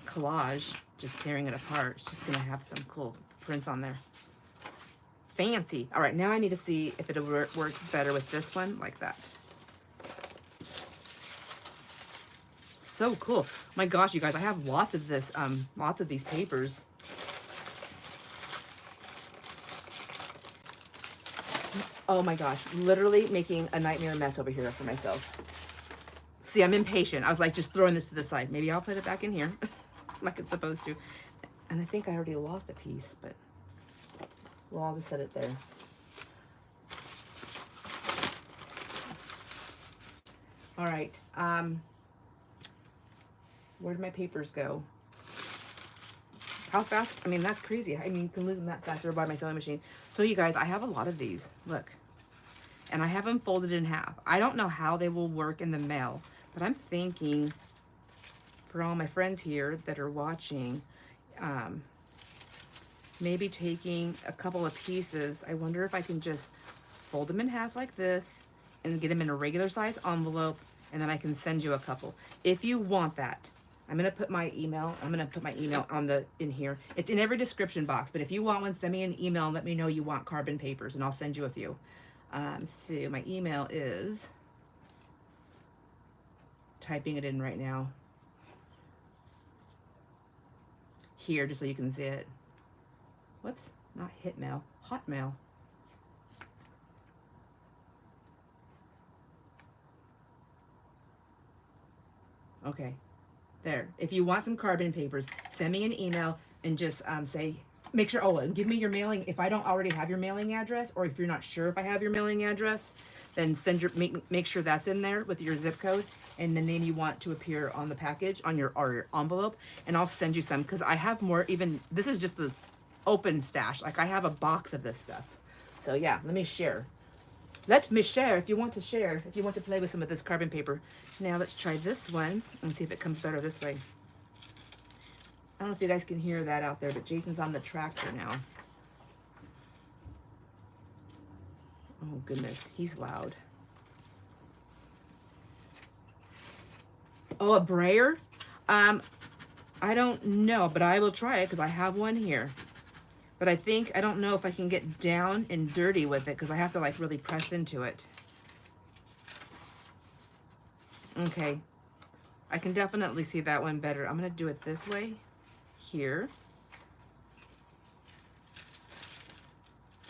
collage, just tearing it apart, it's just gonna have some cool prints on there. Fancy. All right, now I need to see if it'll work better with this one, like that. So cool. My gosh, you guys, I have lots of this, lots of these papers. Oh my gosh, literally making a nightmare mess over here for myself. See, I'm impatient. I was like, just throwing this to the side. Maybe I'll put it back in here like it's supposed to. And I think I already lost a piece, but well, I'll just set it there. All right. Where did my papers go? How fast? I mean, that's crazy. I mean, you can lose them that fast. They're by my sewing machine. So you guys, I have a lot of these. Look. And I have them folded in half. I don't know how they will work in the mail. But I'm thinking for all my friends here that are watching, maybe taking a couple of pieces. I wonder if I can just fold them in half like this and get them in a regular size envelope, and then I can send you a couple. If you want that, I'm gonna put my email. I'm gonna put my email in here. It's in every description box, but if you want one, send me an email and let me know you want carbon papers, and I'll send you a few. So my email is, typing it in right now, here, just so you can see it. Whoops, not Hitmail, Hotmail. Okay, there. If you want some carbon papers, send me an email and just say, make sure, oh, and give me your mailing. If I don't already have your mailing address, or if you're not sure if I have your mailing address, then send your, make sure that's in there with your zip code and the name you want to appear on the package, on your, or your envelope, and I'll send you some, because I have more. Even, this is just the open stash. Like, I have a box of this stuff. So yeah, let me share. Let me share. If you want to share, if you want to play with some of this carbon paper. Now let's try this one and see if it comes better this way. I don't know if you guys can hear that out there, but Jason's on the tractor now. Oh goodness, he's loud. Oh, a brayer? I don't know, but I will try it because I have one here. But I think, I don't know if I can get down and dirty with it, because I have to like really press into it. Okay, I can definitely see that one better. I'm gonna do it this way, here.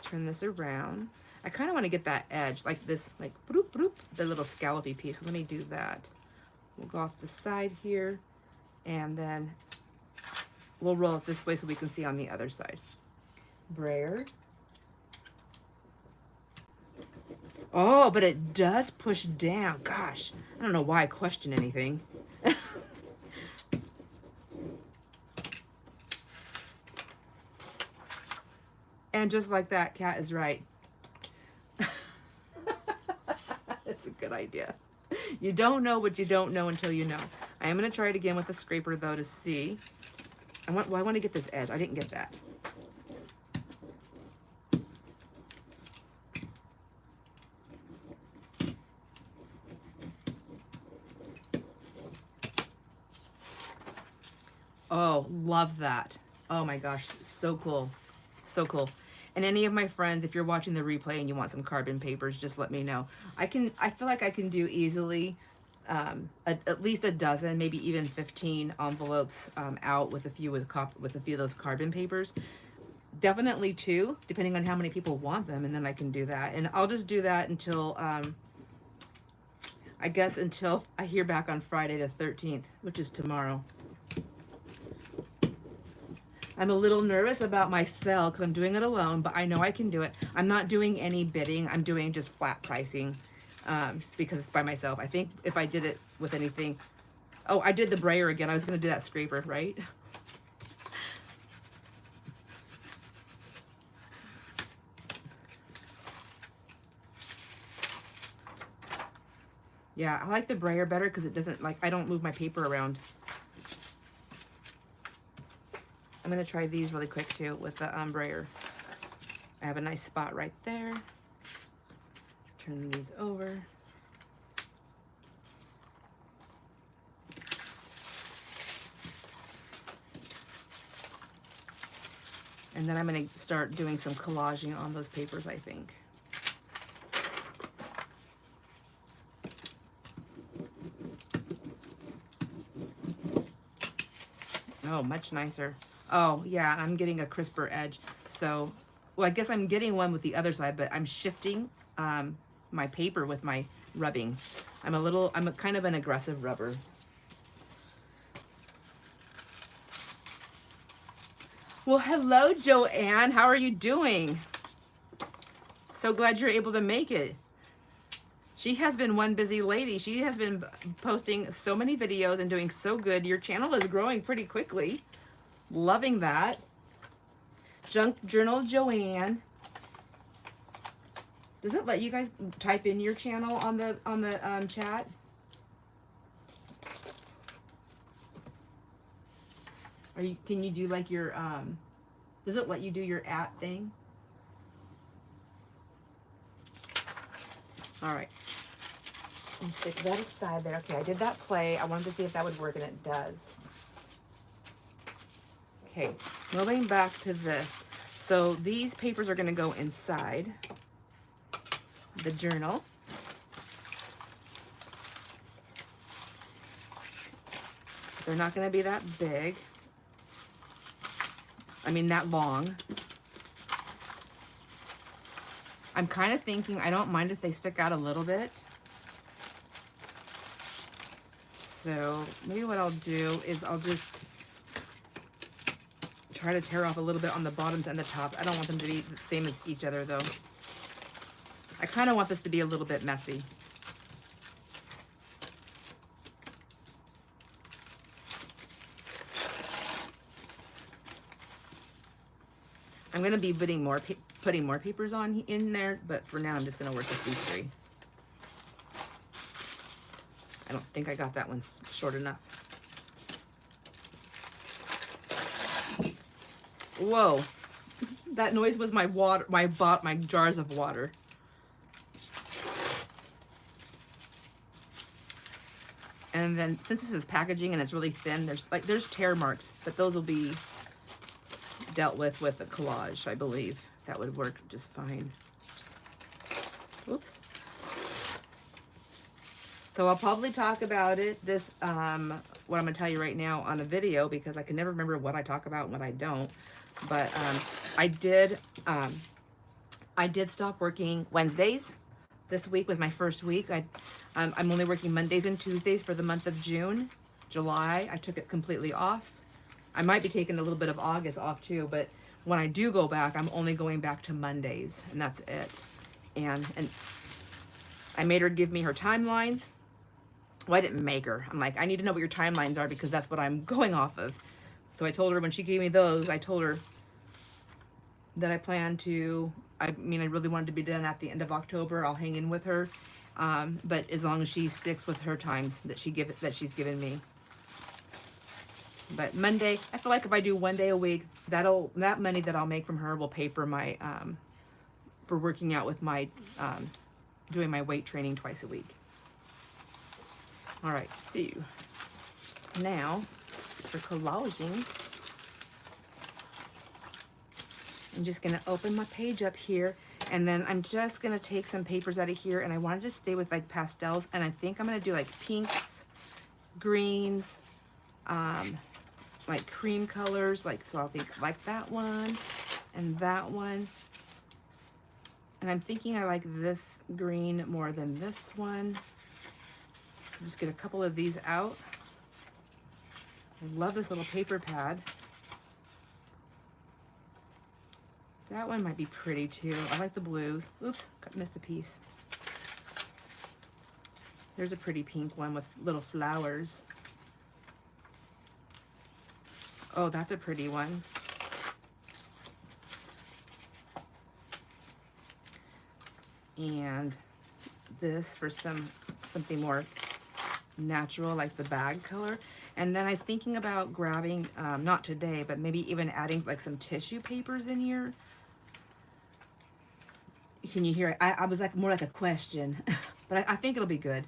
Turn this around. I kind of want to get that edge, like this, like bloop, bloop, the little scallopy piece. Let me do that. We'll go off the side here, and then we'll roll it this way so we can see on the other side. Brayer. Oh, but it does push down. Gosh, I don't know why I question anything. And just like that, Kat is right. That's a good idea. You don't know what you don't know until you know. I am going to try it again with the scraper though to see. I want to get this edge. I didn't get that. Oh, love that. Oh my gosh, so cool. So cool. And any of my friends, if you're watching the replay and you want some carbon papers, just let me know. I feel like I can do easily at least a dozen, maybe even 15 envelopes out with a few of those carbon papers. Definitely 2, depending on how many people want them, and then I can do that. And I'll just do that until I guess until I hear back on Friday the 13th, which is tomorrow. I'm a little nervous about my sale because I'm doing it alone, but I know I can do it. I'm not doing any bidding. I'm doing just flat pricing because it's by myself. I think if I did it with anything... Oh, I did the brayer again. I was going to do that scraper, right? Yeah, I like the brayer better because it doesn't, like, I don't move my paper around. I'm going to try these really quick too with the brayer. I have a nice spot right there. Turn these over. And then I'm going to start doing some collaging on those papers, I think. Oh, much nicer. Oh, yeah, I'm getting a crisper edge. So, well, I guess I'm getting one with the other side, but I'm shifting my paper with my rubbing. I'm a kind of an aggressive rubber. Well, hello, Joanne. How are you doing? So glad you're able to make it. She has been one busy lady. She has been posting so many videos and doing so good. Your channel is growing pretty quickly. Loving that. Junk Journal Joanne. Does it let you guys type in your channel on the chat? Can you do like your, does it let you do your @ thing? All right. Let's stick that aside there. Okay, I did that play. I wanted to see if that would work, and it does. Okay, moving back to this. So these papers are going to go inside the journal. They're not going to be that big. I mean, that long. I'm kind of thinking I don't mind if they stick out a little bit. So maybe what I'll do is I'll just try to tear off a little bit on the bottoms and the top. I don't want them to be the same as each other though. I kind of want this to be a little bit messy. I'm going to be putting more papers on in there, but for now I'm just going to work with these 3. I don't think I got that one short enough. Whoa, that noise was my water, my jars of water. And then since this is packaging and it's really thin, there's tear marks, but those will be dealt with a collage, I believe. That would work just fine. Oops. So I'll probably talk about it, what I'm going to tell you right now on a video, because I can never remember what I talk about and what I don't. But I did stop working Wednesdays. This week was my first week. I'm only working Mondays and Tuesdays for the month of June. July, I took it completely off. I might be taking a little bit of August off too, but when I do go back, I'm only going back to Mondays, and that's it. And I made her give me her timelines. Well, I didn't make her. I'm like, I need to know what your timelines are because that's what I'm going off of. So I told her when she gave me those, I told her that I plan to, I really wanted to be done at the end of October. I'll hang in with her. But as long as she sticks with her times that she's given me. But Monday, I feel like if I do 1 day a week, that money that I'll make from her will pay for my, for working out with my, doing my weight training twice a week. All right, so now for collaging, I'm just gonna open my page up here, and then I'm just gonna take some papers out of here, and I wanted to stay with like pastels, and I think I'm gonna do like pinks, greens, like cream colors, so I'll think like that one and that one. And I'm thinking I like this green more than this one. So just get a couple of these out. I love this little paper pad. That one might be pretty too. I like the blues. Oops, missed a piece. There's a pretty pink one with little flowers. Oh, that's a pretty one. And this for something more natural, like the bag color. And then I was thinking about grabbing, not today, but maybe even adding like some tissue papers in here. Can you hear it? I was like more like a question, but I think it'll be good.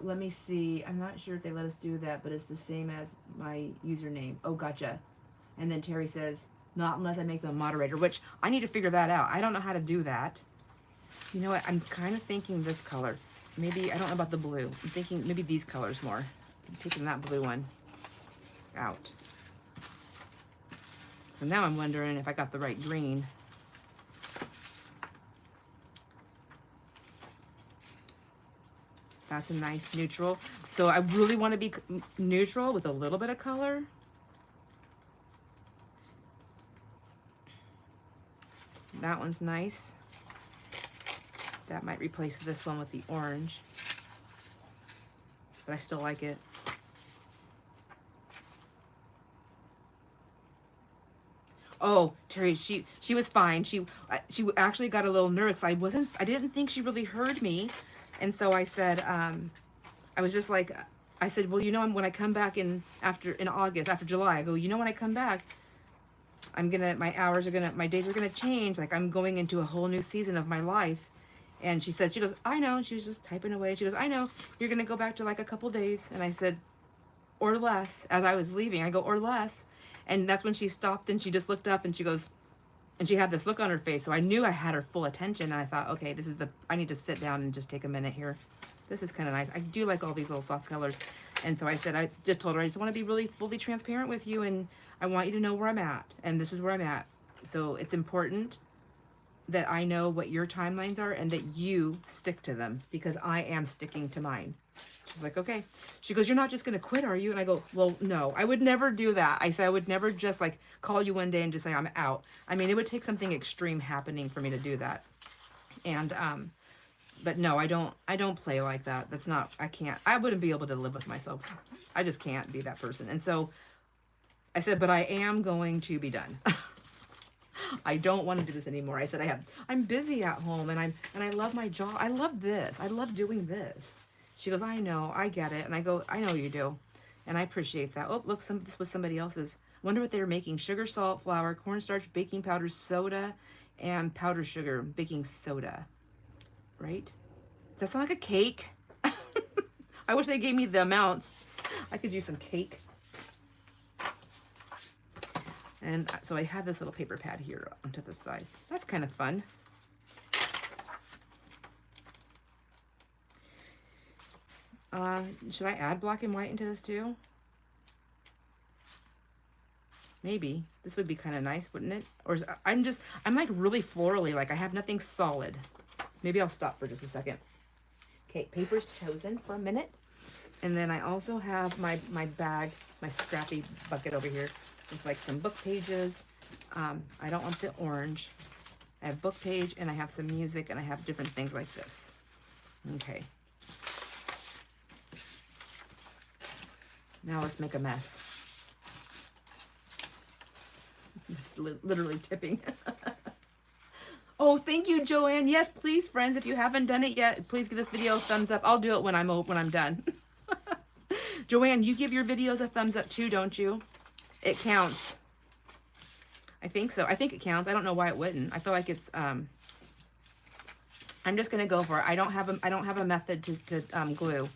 Let me see. I'm not sure if they let us do that, but it's the same as my username. Oh, gotcha. And then Terry says, not unless I make them a moderator, which I need to figure that out. I don't know how to do that. You know what? I'm kind of thinking this color. Maybe, I don't know about the blue. I'm thinking maybe these colors more. I'm taking that blue one out. So now I'm wondering if I got the right green. That's a nice neutral. So I really want to be neutral with a little bit of color. That one's nice. That might replace this one with the orange, but I still like it. Oh, Terry, she was fine. She actually got a little nervous. I didn't think she really heard me. And so I said, I was just like, I said, well, you know, when I come back in August, after July, I go, you know, when I come back, my days are gonna change. Like I'm going into a whole new season of my life. And she said, she goes, I know. And she was just typing away. She goes, I know you're gonna go back to like a couple days. And I said, or less. As I was leaving, I go, or less. And that's when she stopped and she just looked up and she goes, and she had this look on her face. So I knew I had her full attention. And I thought, okay, I need to sit down and just take a minute here. This is kind of nice. I do like all these little soft colors. And so I said, I just told her, I just want to be really fully transparent with you. And I want you to know where I'm at. And this is where I'm at. So it's important that I know what your timelines are and that you stick to them, because I am sticking to mine. She's like, okay. She goes, you're not just going to quit, are you? And I go, well, no, I would never do that. I said, I would never just like call you one day and just say I'm out. I mean, it would take something extreme happening for me to do that. And, but no, I don't play like that. That's not, I wouldn't be able to live with myself. I just can't be that person. And so I said, but I am going to be done. I don't want to do this anymore. I said, I'm busy at home and I love my job. I love this. I love doing this. She goes, I know, I get it. And I go, I know you do. And I appreciate that. Oh, look, this was somebody else's. Wonder what they were making. Sugar, salt, flour, cornstarch, baking powder, soda, and powdered sugar, baking soda. Right? Does that sound like a cake? I wish they gave me the amounts. I could use some cake. And so I have this little paper pad here onto the side. That's kind of fun. Should I add black and white into this too? Maybe. This would be kind of nice, wouldn't it? Or I'm like really florally, like I have nothing solid. Maybe I'll stop for just a second. Okay, paper's chosen for a minute. And then I also have my bag, my scrappy bucket over here with like some book pages. I don't want the orange. I have book page and I have some music and I have different things like this. Okay. Now let's make a mess. It's literally tipping. Oh, thank you, Joanne. Yes, please, friends, if you haven't done it yet, please give this video a thumbs up. I'll do it when I'm done. Joanne, you give your videos a thumbs up too, don't you? It counts. I think so. I think it counts. I don't know why it wouldn't. I feel like it's I'm just gonna go for it. I don't have a method to glue.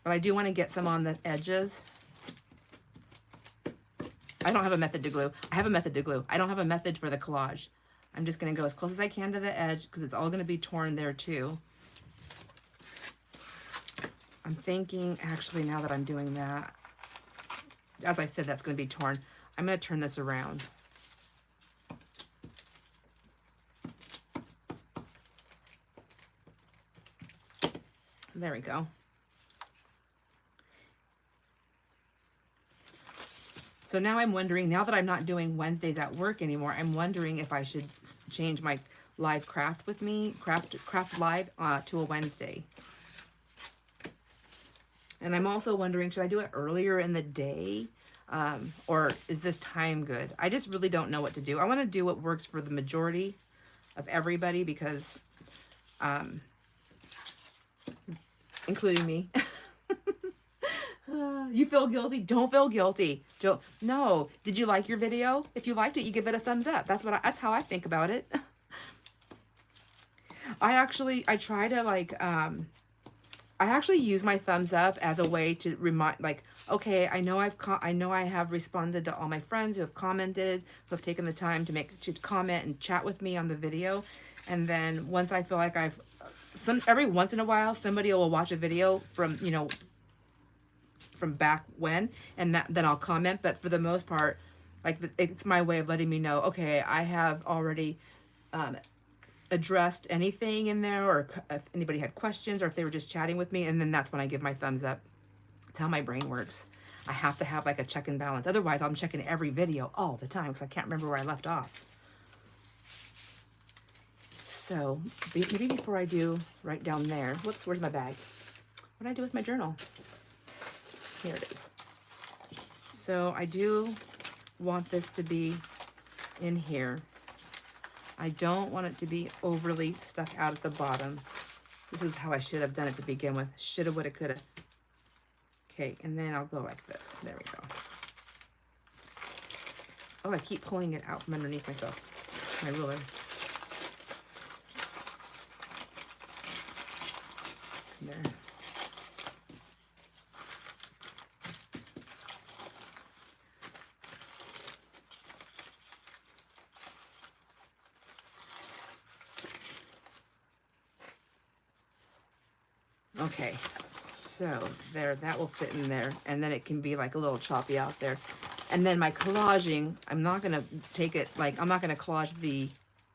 But I do want to get some on the edges. I don't have a method to glue. I have a method to glue. I don't have a method for the collage. I'm just going to go as close as I can to the edge because it's all going to be torn there too. I'm thinking, actually, now that I'm doing that, as I said, that's going to be torn. I'm going to turn this around. There we go. So now I'm wondering, now that I'm not doing Wednesdays at work anymore, I'm wondering if I should change my live craft with me, craft live to a Wednesday. And I'm also wondering, should I do it earlier in the day? Or is this time good? I just really don't know what to do. I want to do what works for the majority of everybody because, including me. You feel guilty? Don't feel guilty. No. Did you like your video? If you liked it, you give it a thumbs up. That's how I think about it. I try to like, I actually use my thumbs up as a way to remind, like, okay, I know I have responded to all my friends who have commented, who have taken the time to comment and chat with me on the video. And then once I feel like every once in a while, somebody will watch a video from, from back when, and then I'll comment. But for the most part, like, it's my way of letting me know, okay, I have already addressed anything in there, or if anybody had questions, or if they were just chatting with me, and then that's when I give my thumbs up. It's how my brain works. I have to have like a check and balance. Otherwise, I'm checking every video all the time because I can't remember where I left off. So maybe before I do right down there, whoops, where's my bag? What did I do with my journal? Here it is. So I do want this to be in here. I don't want it to be overly stuck out at the bottom. This is how I should have done it to begin with. Shoulda, woulda, coulda. Okay, and then I'll go like this. There we go. Oh, I keep pulling it out from underneath myself, my ruler. There. Okay, so there, that will fit in there, and then it can be like a little choppy out there. And then my collaging, I'm not gonna take it, like, I'm not gonna collage the,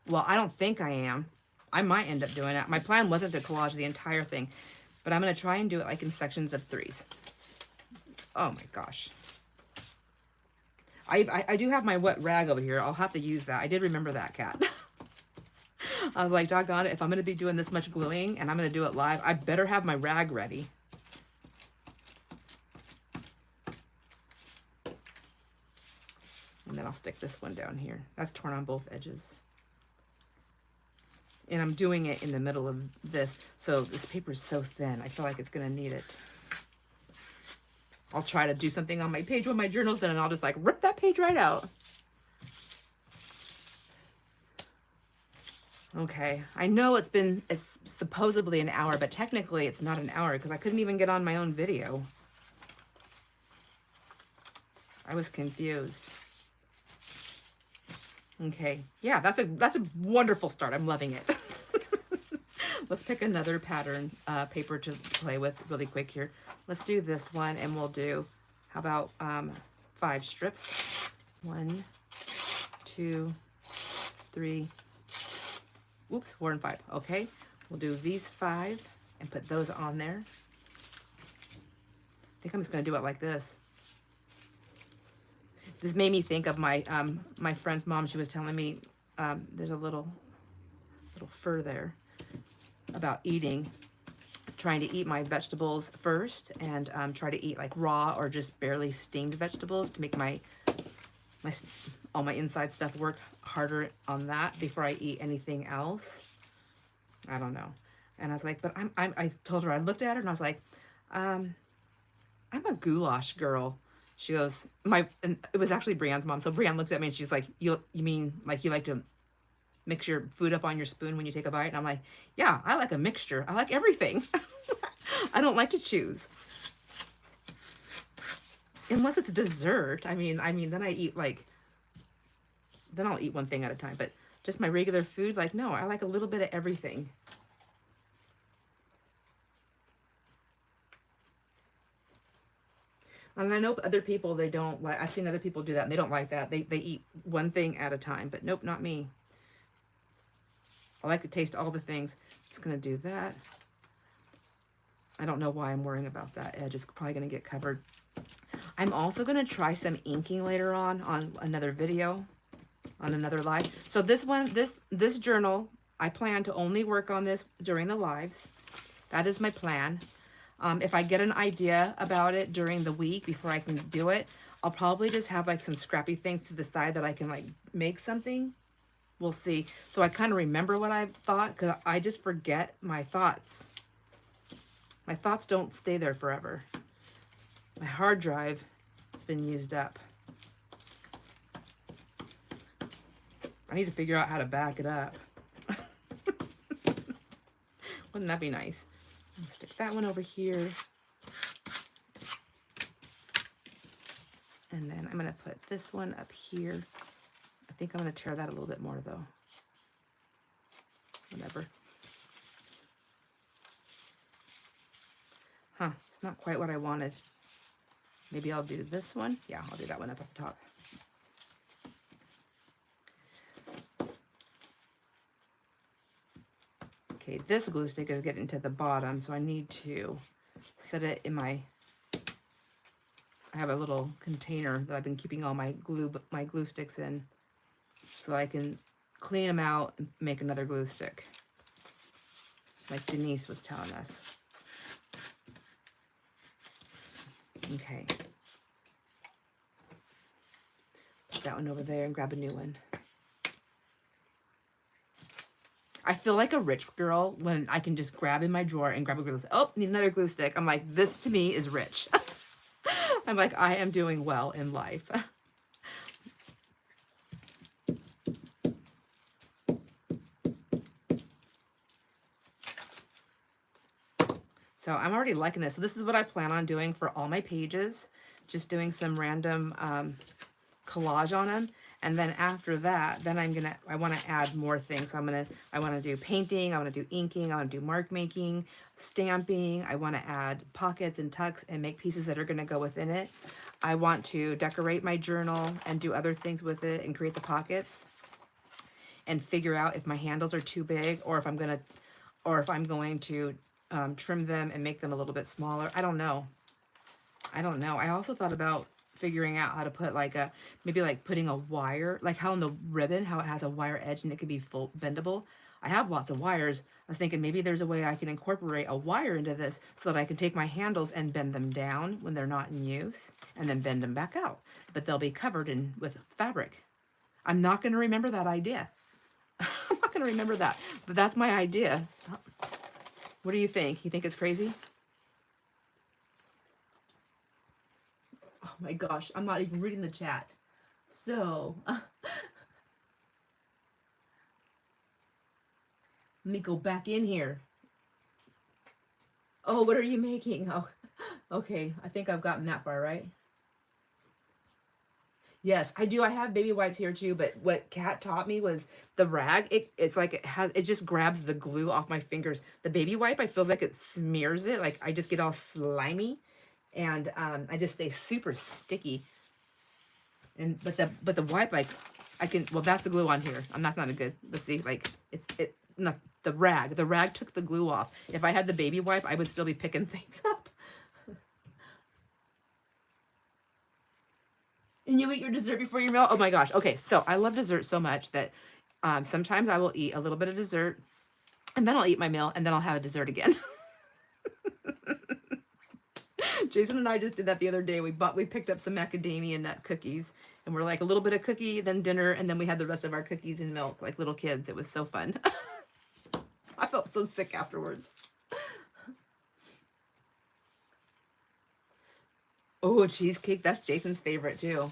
well, I don't think I am. I might end up doing it. My plan wasn't to collage the entire thing, but I'm gonna try and do it like in sections of 3s. Oh my gosh. I do have my wet rag over here. I'll have to use that. I did remember that, Cat. I was like, doggone it, if I'm going to be doing this much gluing and I'm going to do it live, I better have my rag ready. And then I'll stick this one down here. That's torn on both edges. And I'm doing it in the middle of this, so this paper is so thin. I feel like it's going to need it. I'll try to do something on my page when my journal's done, and I'll just like rip that page right out. Okay, I know it's supposedly an hour, but technically it's not an hour because I couldn't even get on my own video. I was confused. Okay, yeah, that's a wonderful start. I'm loving it. Let's pick another pattern paper to play with really quick here. Let's do this one, and we'll do, how about 5 strips? 1, 2, 3. Oops, 4 and 5. Okay, we'll do these 5 and put those on there. I think I'm just gonna do it like this. This made me think of my my friend's mom. She was telling me there's a little fur there about trying to eat my vegetables first, and try to eat like raw or just barely steamed vegetables to make all my inside stuff work harder on that before I eat anything else. I don't know. And I was like, but I told her, I looked at her and I was like, I'm a goulash girl. She goes, and it was actually Brianne's mom. So Brianne looks at me and she's like, you mean like you like to mix your food up on your spoon when you take a bite? And I'm like, yeah, I like a mixture. I like everything. I don't like to choose. Unless it's dessert. I mean, then I eat then I'll eat one thing at a time, but just my regular food, like, no, I like a little bit of everything. And I know other people, they don't like, I've seen other people do that and they don't like that. They eat one thing at a time, but nope, not me. I like to taste all the things. Just gonna do that. I don't know why I'm worrying about that edge. It's probably gonna get covered. I'm also gonna try some inking later on another video, on another live. So this one, this journal, I plan to only work on this during the lives. That is my plan. If I get an idea about it during the week before I can do it, I'll probably just have like some scrappy things to the side that I can like make something. We'll see. So I kind of remember what I thought, because I just forget my thoughts. My thoughts don't stay there forever. My hard drive has been used up. I need to figure out how to back it up. Wouldn't that be nice? I'll stick that one over here. And then I'm going to put this one up here. I think I'm going to tear that a little bit more, though. Whatever. Huh, it's not quite what I wanted. Maybe I'll do this one. Yeah, I'll do that one up at the top. Okay, this glue stick is getting to the bottom, so I need to set it in I have a little container that I've been keeping all my glue sticks in, so I can clean them out and make another glue stick, like Denise was telling us. Okay. Put that one over there and grab a new one. I feel like a rich girl when I can just grab in my drawer and grab a glue stick. Oh, need another glue stick. I'm like, this to me is rich. I'm like, I am doing well in life. So I'm already liking this. So this is what I plan on doing for all my pages. Just doing some random collage on them. And then after that, then I want to add more things. So I want to do painting. I want to do inking. I want to do mark making, stamping. I want to add pockets and tucks and make pieces that are going to go within it. I want to decorate my journal and do other things with it and create the pockets and figure out if my handles are too big or if I'm going to trim them and make them a little bit smaller. I don't know. I also thought about figuring out how to put like maybe like putting a wire, like how in the ribbon, how it has a wire edge and it could be full bendable. I have lots of wires. I was thinking maybe there's a way I can incorporate a wire into this so that I can take my handles and bend them down when they're not in use and then bend them back out. But they'll be covered with fabric. I'm not going to remember that idea. I'm not going to remember that, but that's my idea. What do you think? You think it's crazy? Oh my gosh, I'm not even reading the chat. So, let me go back in here. Oh, what are you making? Oh, okay. I think I've gotten that far, right? Yes, I do. I have baby wipes here too, but what Kat taught me was the rag. It's like it just grabs the glue off my fingers. The baby wipe, I feel like it smears it. Like I just get all slimy, and I just stay super sticky. And but the wipe, like I can, well, that's the glue on here, and that's not a good. Let's see, like no, the rag took the glue off. If I had the baby wipe, I would still be picking things up. And you eat your dessert before your meal? Oh my gosh. Okay, so I love dessert so much that sometimes I will eat a little bit of dessert, and then I'll eat my meal, and then I'll have a dessert again. Jason and I just did that the other day. We picked up some macadamia nut cookies, and we're like a little bit of cookie, then dinner, and then we had the rest of our cookies and milk like little kids. It was so fun. I felt so sick afterwards. Oh, cheesecake. That's Jason's favorite too.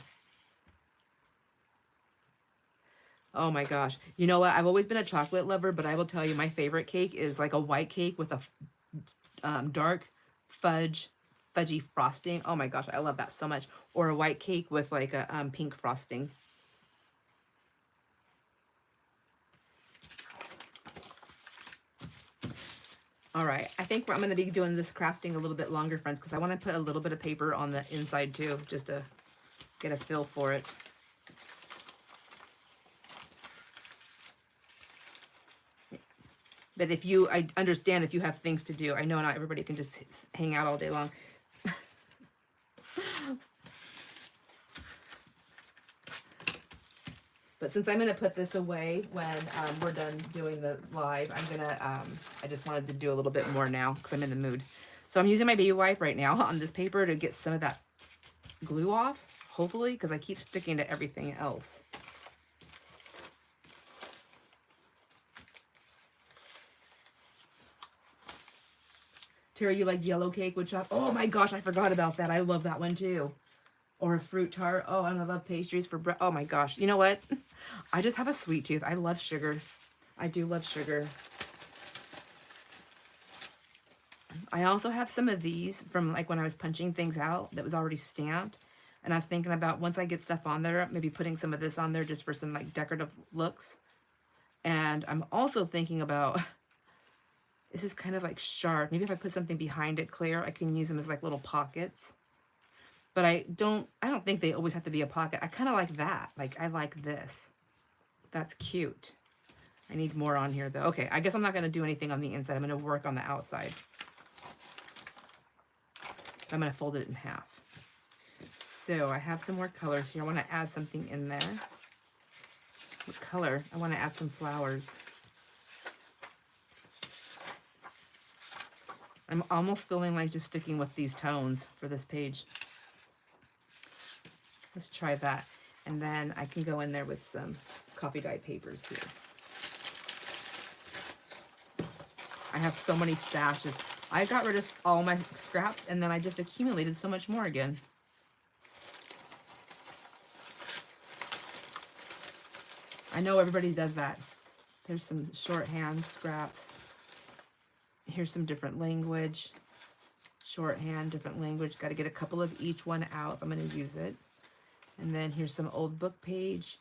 Oh my gosh. You know what? I've always been a chocolate lover, but I will tell you my favorite cake is like a white cake with a dark fudgy frosting. Oh my gosh, I love that so much. Or a white cake with like a pink frosting. All right, I think I'm going to be doing this crafting a little bit longer, friends, because I want to put a little bit of paper on the inside too, just to get a feel for it. But I understand if you have things to do. I know not everybody can just hang out all day long. But since I'm going to put this away when we're done doing the live, I just wanted to do a little bit more now because I'm in the mood. So I'm using my baby wipe right now on this paper to get some of that glue off, hopefully, because I keep sticking to everything else. Tara, you like yellow cake with chocolate? Oh my gosh, I forgot about that. I love that one too. Or a fruit tart. Oh, and I love pastries for bread. Oh my gosh. You know what? I just have a sweet tooth. I love sugar. I do love sugar. I also have some of these from like when I was punching things out that was already stamped. And I was thinking about once I get stuff on there, maybe putting some of this on there just for some like decorative looks. And I'm also thinking about, this is kind of like sharp. Maybe if I put something behind it clear, I can use them as like little pockets. But I don't think they always have to be a pocket. I kind of like that. Like, I like this. That's cute. I need more on here, though. Okay, I guess I'm not going to do anything on the inside. I'm going to work on the outside. I'm going to fold it in half. So I have some more colors here. I want to add something in there. What color? I want to add some flowers. I'm almost feeling like just sticking with these tones for this page. Let's try that. And then I can go in there with some coffee dye papers here. I have so many stashes. I got rid of all my scraps and then I just accumulated so much more again. I know everybody does that. There's some shorthand scraps. Here's some different language. Shorthand, different language. Got to get a couple of each one out if I'm going to use it. And then here's some old book page.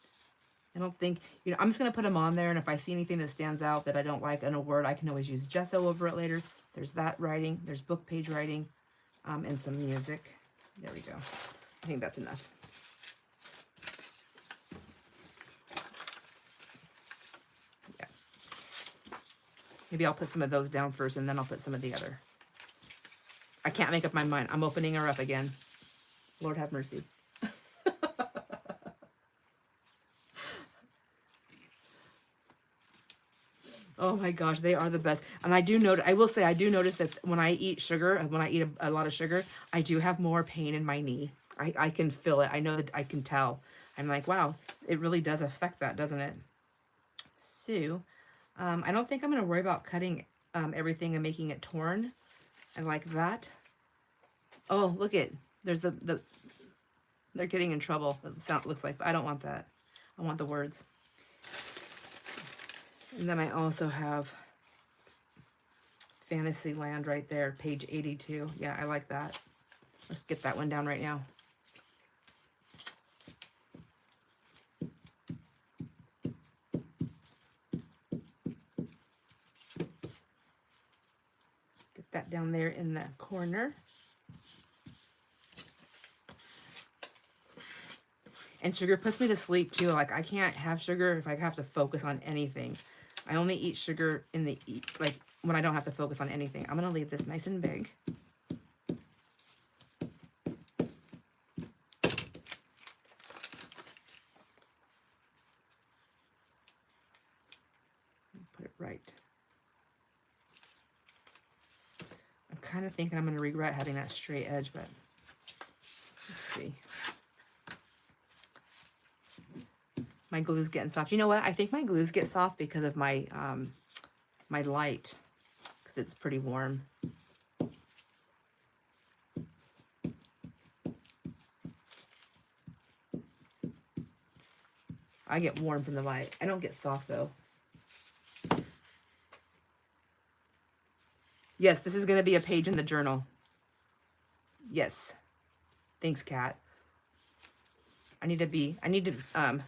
I don't think, you know, I'm just going to put them on there, and if I see anything that stands out that I don't like in a word, I can always use gesso over it later. There's that writing. There's book page writing, and some music. There we go. I think that's enough. Yeah. Maybe I'll put some of those down first, and then I'll put some of the other. I can't make up my mind. I'm opening her up again. Lord have mercy. Oh my gosh, they are the best. And I do notice, I will say, I do notice that when I eat sugar, when I eat a lot of sugar, I do have more pain in my knee. I can feel it. I know that I can tell. I'm like, wow, it really does affect that, doesn't it? So, I don't think I'm going to worry about cutting everything and making it torn. I like that. Oh, look it. There's they're getting in trouble. It looks like, but I don't want that. I want the words. And then I also have Fantasyland right there, page 82. Yeah, I like that. Let's get that one down right now. Get that down there in the corner. And sugar puts me to sleep too. Like, I can't have sugar if I have to focus on anything. I only eat sugar in the, like, when I don't have to focus on anything. I'm going to leave this nice and big. Put it right. I'm kind of thinking I'm going to regret having that straight edge, but let's see. My glue's getting soft. You know what? I think my glues get soft because of my my light, because it's pretty warm. I get warm from the light. I don't get soft though. Yes, this is going to be a page in the journal. Yes. Thanks, Kat. I need to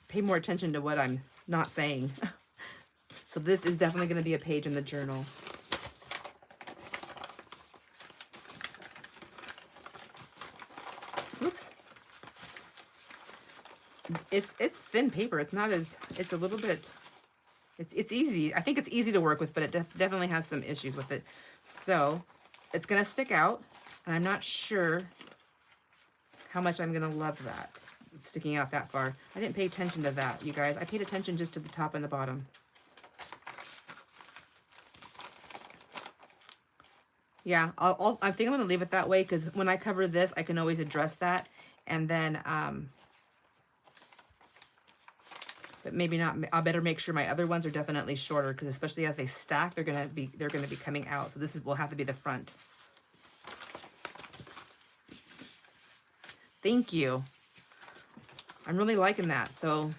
pay more attention to what I'm not saying. So this is definitely going to be a page in the journal. Oops. It's thin paper. It's not as, it's a little bit, it's easy. I think it's easy to work with, but it definitely has some issues with it. So it's going to stick out, and I'm not sure how much I'm going to love that. Sticking out that far. I didn't pay attention to that, you guys. I paid attention just to the top and the bottom. Yeah, I think I'm going to leave it that way, because when I cover this, I can always address that. And then, but maybe not. I better make sure my other ones are definitely shorter, because especially as they stack, they're going to be coming out. So this will have to be the front. Thank you. I'm really liking that. So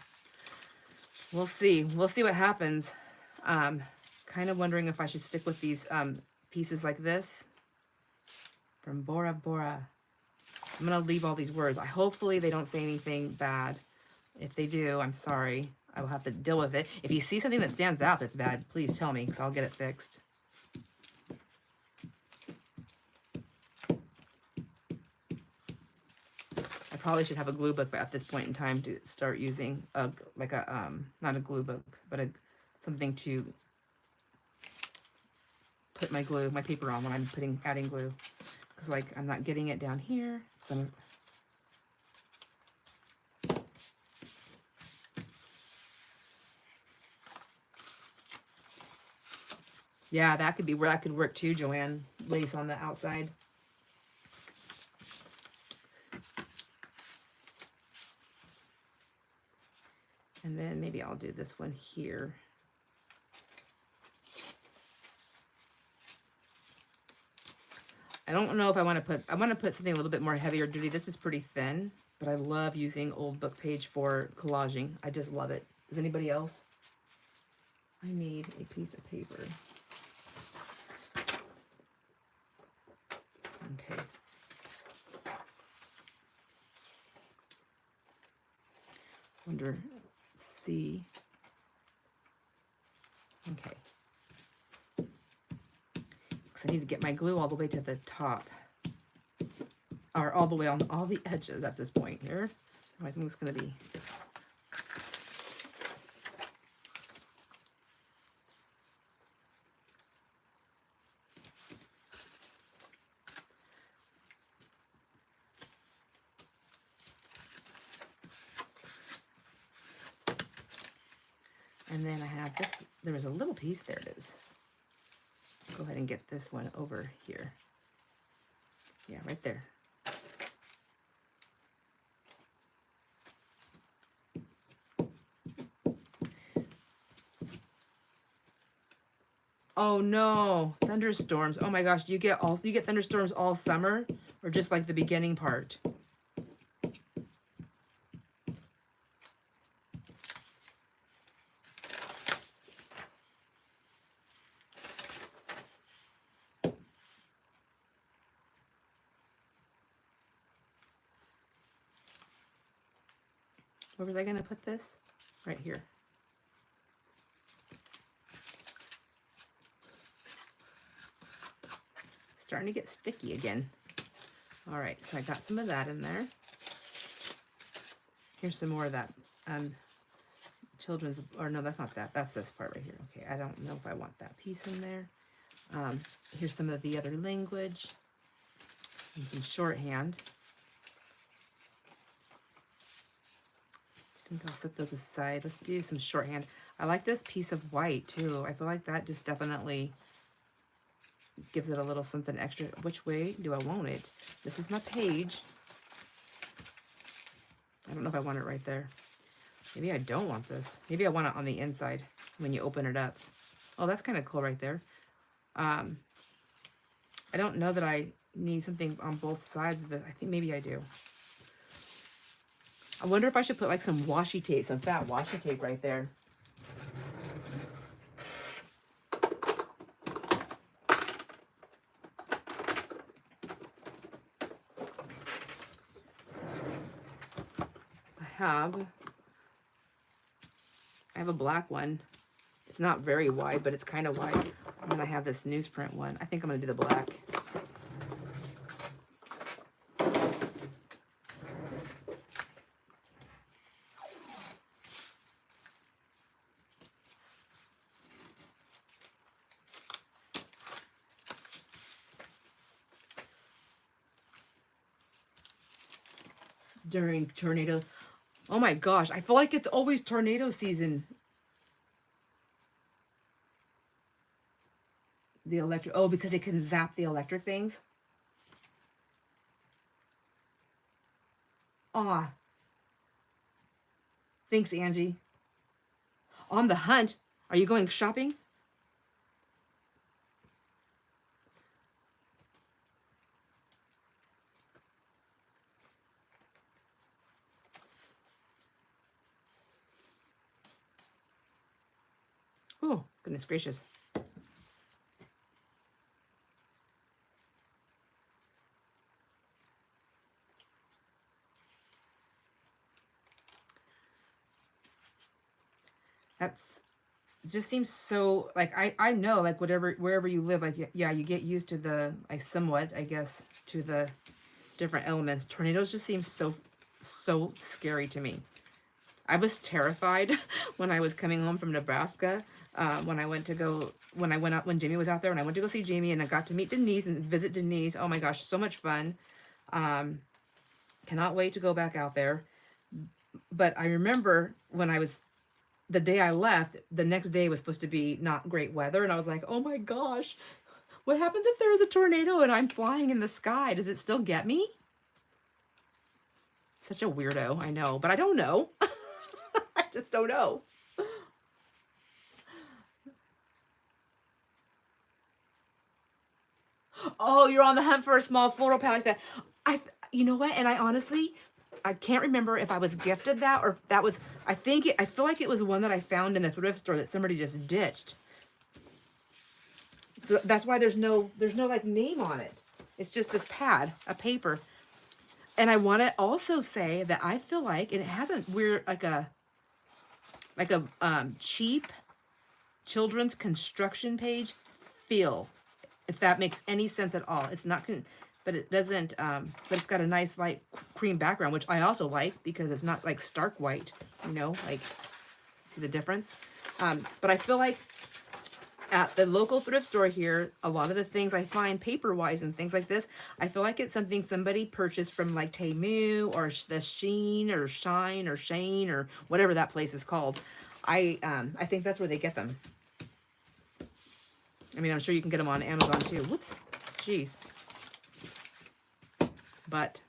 we'll see. We'll see what happens. Kind of wondering if I should stick with these pieces like this from Bora Bora. I'm going to leave all these words. Hopefully they don't say anything bad. If they do, I'm sorry. I will have to deal with it. If you see something that stands out that's bad, please tell me, because I'll get it fixed. I probably should have a glue book at this point in time to start using not a glue book, but something to put my paper on when I'm adding glue, because like I'm not getting it down here. So yeah, that could be where that could work too, Joanne. Lace on the outside. And then maybe I'll do this one here. I don't know if I want to put something a little bit more heavier duty. This is pretty thin, but I love using old book page for collaging. I just love it. Does anybody else? I need a piece of paper. Okay. Wonder, C. Okay. Because I need to get my glue all the way to the top. Or all the way on all the edges at this point here. Otherwise I'm just going to be... And then I have this, there was a little piece, there it is. Go ahead and get this one over here. Yeah, right there. Oh no, thunderstorms. Oh my gosh, do you get thunderstorms all summer or just like the beginning part? Where was I going to put this? Right here. Starting to get sticky again. All right, so I got some of that in there. Here's some more of that children's, or no, that's not that. That's this part right here. Okay, I don't know if I want that piece in there. Here's some of the other language and some shorthand. I think I'll set those aside. Let's do some shorthand. I like this piece of white too. I feel like that just definitely gives it a little something extra. Which way do I want it? This is my page. I don't know if I want it right there. Maybe I don't want this. Maybe I want it on the inside when you open it up. Oh, that's kind of cool right there. I don't know that I need something on both sides of it. I think maybe I do. I wonder if I should put like some washi tape, some fat washi tape right there. I have a black one. It's not very wide, but it's kind of wide. And then I have this newsprint one. I think I'm going to do the black. During tornado. Oh my gosh, I feel like it's always tornado season. The electric, oh, because it can zap the electric things. Ah. Thanks, Angie. On the hunt. Are you going shopping? Oh, goodness gracious. It just seems so, like, I know, like, wherever you live, like, yeah, you get used to the, like, somewhat, I guess, to the different elements. Tornadoes just seem so scary to me. I was terrified when I was coming home from Nebraska, when Jamie was out there, and I went to go see Jamie, and I got to meet Denise and visit Denise. Oh my gosh, so much fun. Cannot wait to go back out there. But I remember the day I left, the next day was supposed to be not great weather, and I was like, oh my gosh, what happens if there's a tornado and I'm flying in the sky? Does it still get me? Such a weirdo, I know, but I don't know. I just don't know. Oh, you're on the hunt for a small floral pad like that. You know what? And I honestly, I can't remember if I was gifted that or if that was, I feel like it was one that I found in the thrift store that somebody just ditched. So that's why there's no like name on it. It's just this pad, a paper. And I want to also say that I feel like, and it hasn't weird, like a cheap children's construction page feel, if that makes any sense at all. It's not, but it doesn't, but it's got a nice light cream background, which I also like because it's not like stark white, you know, like, see the difference? But I feel like at the local thrift store here, a lot of the things I find paper-wise and things like this, I feel like it's something somebody purchased from like Temu or the Sheen or Shine or Shane or whatever that place is called. I think that's where they get them. I mean, I'm sure you can get them on Amazon too. Whoops. Jeez. But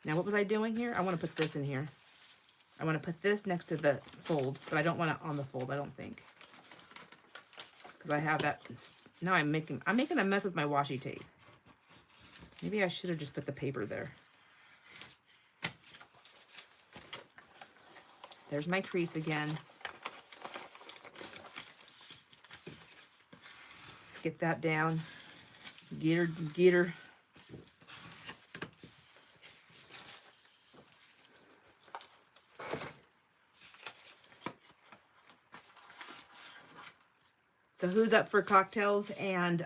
now what was I doing here? I want to put this in here. I want to put this next to the fold, but I don't want it on the fold, I don't think. Because I have that. Now I'm making a mess with my washi tape. Maybe I should have just put the paper there. There's my crease again. Let's get that down. Get her. So who's up for cocktails and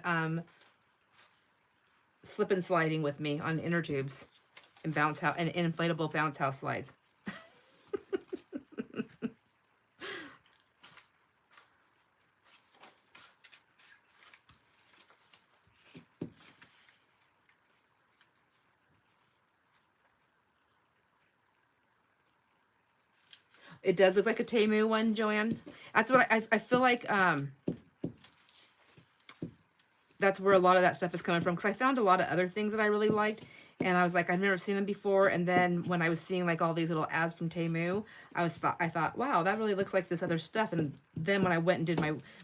slip and sliding with me on inner tubes and bounce house and inflatable bounce house slides? It does look like a Temu one, Joanne. That's what I feel like. That's where a lot of that stuff is coming from, because I found a lot of other things that I really liked, and I was like, I've never seen them before. And then when I was seeing like all these little ads from Temu, I thought, wow, that really looks like this other stuff. And then when I went and did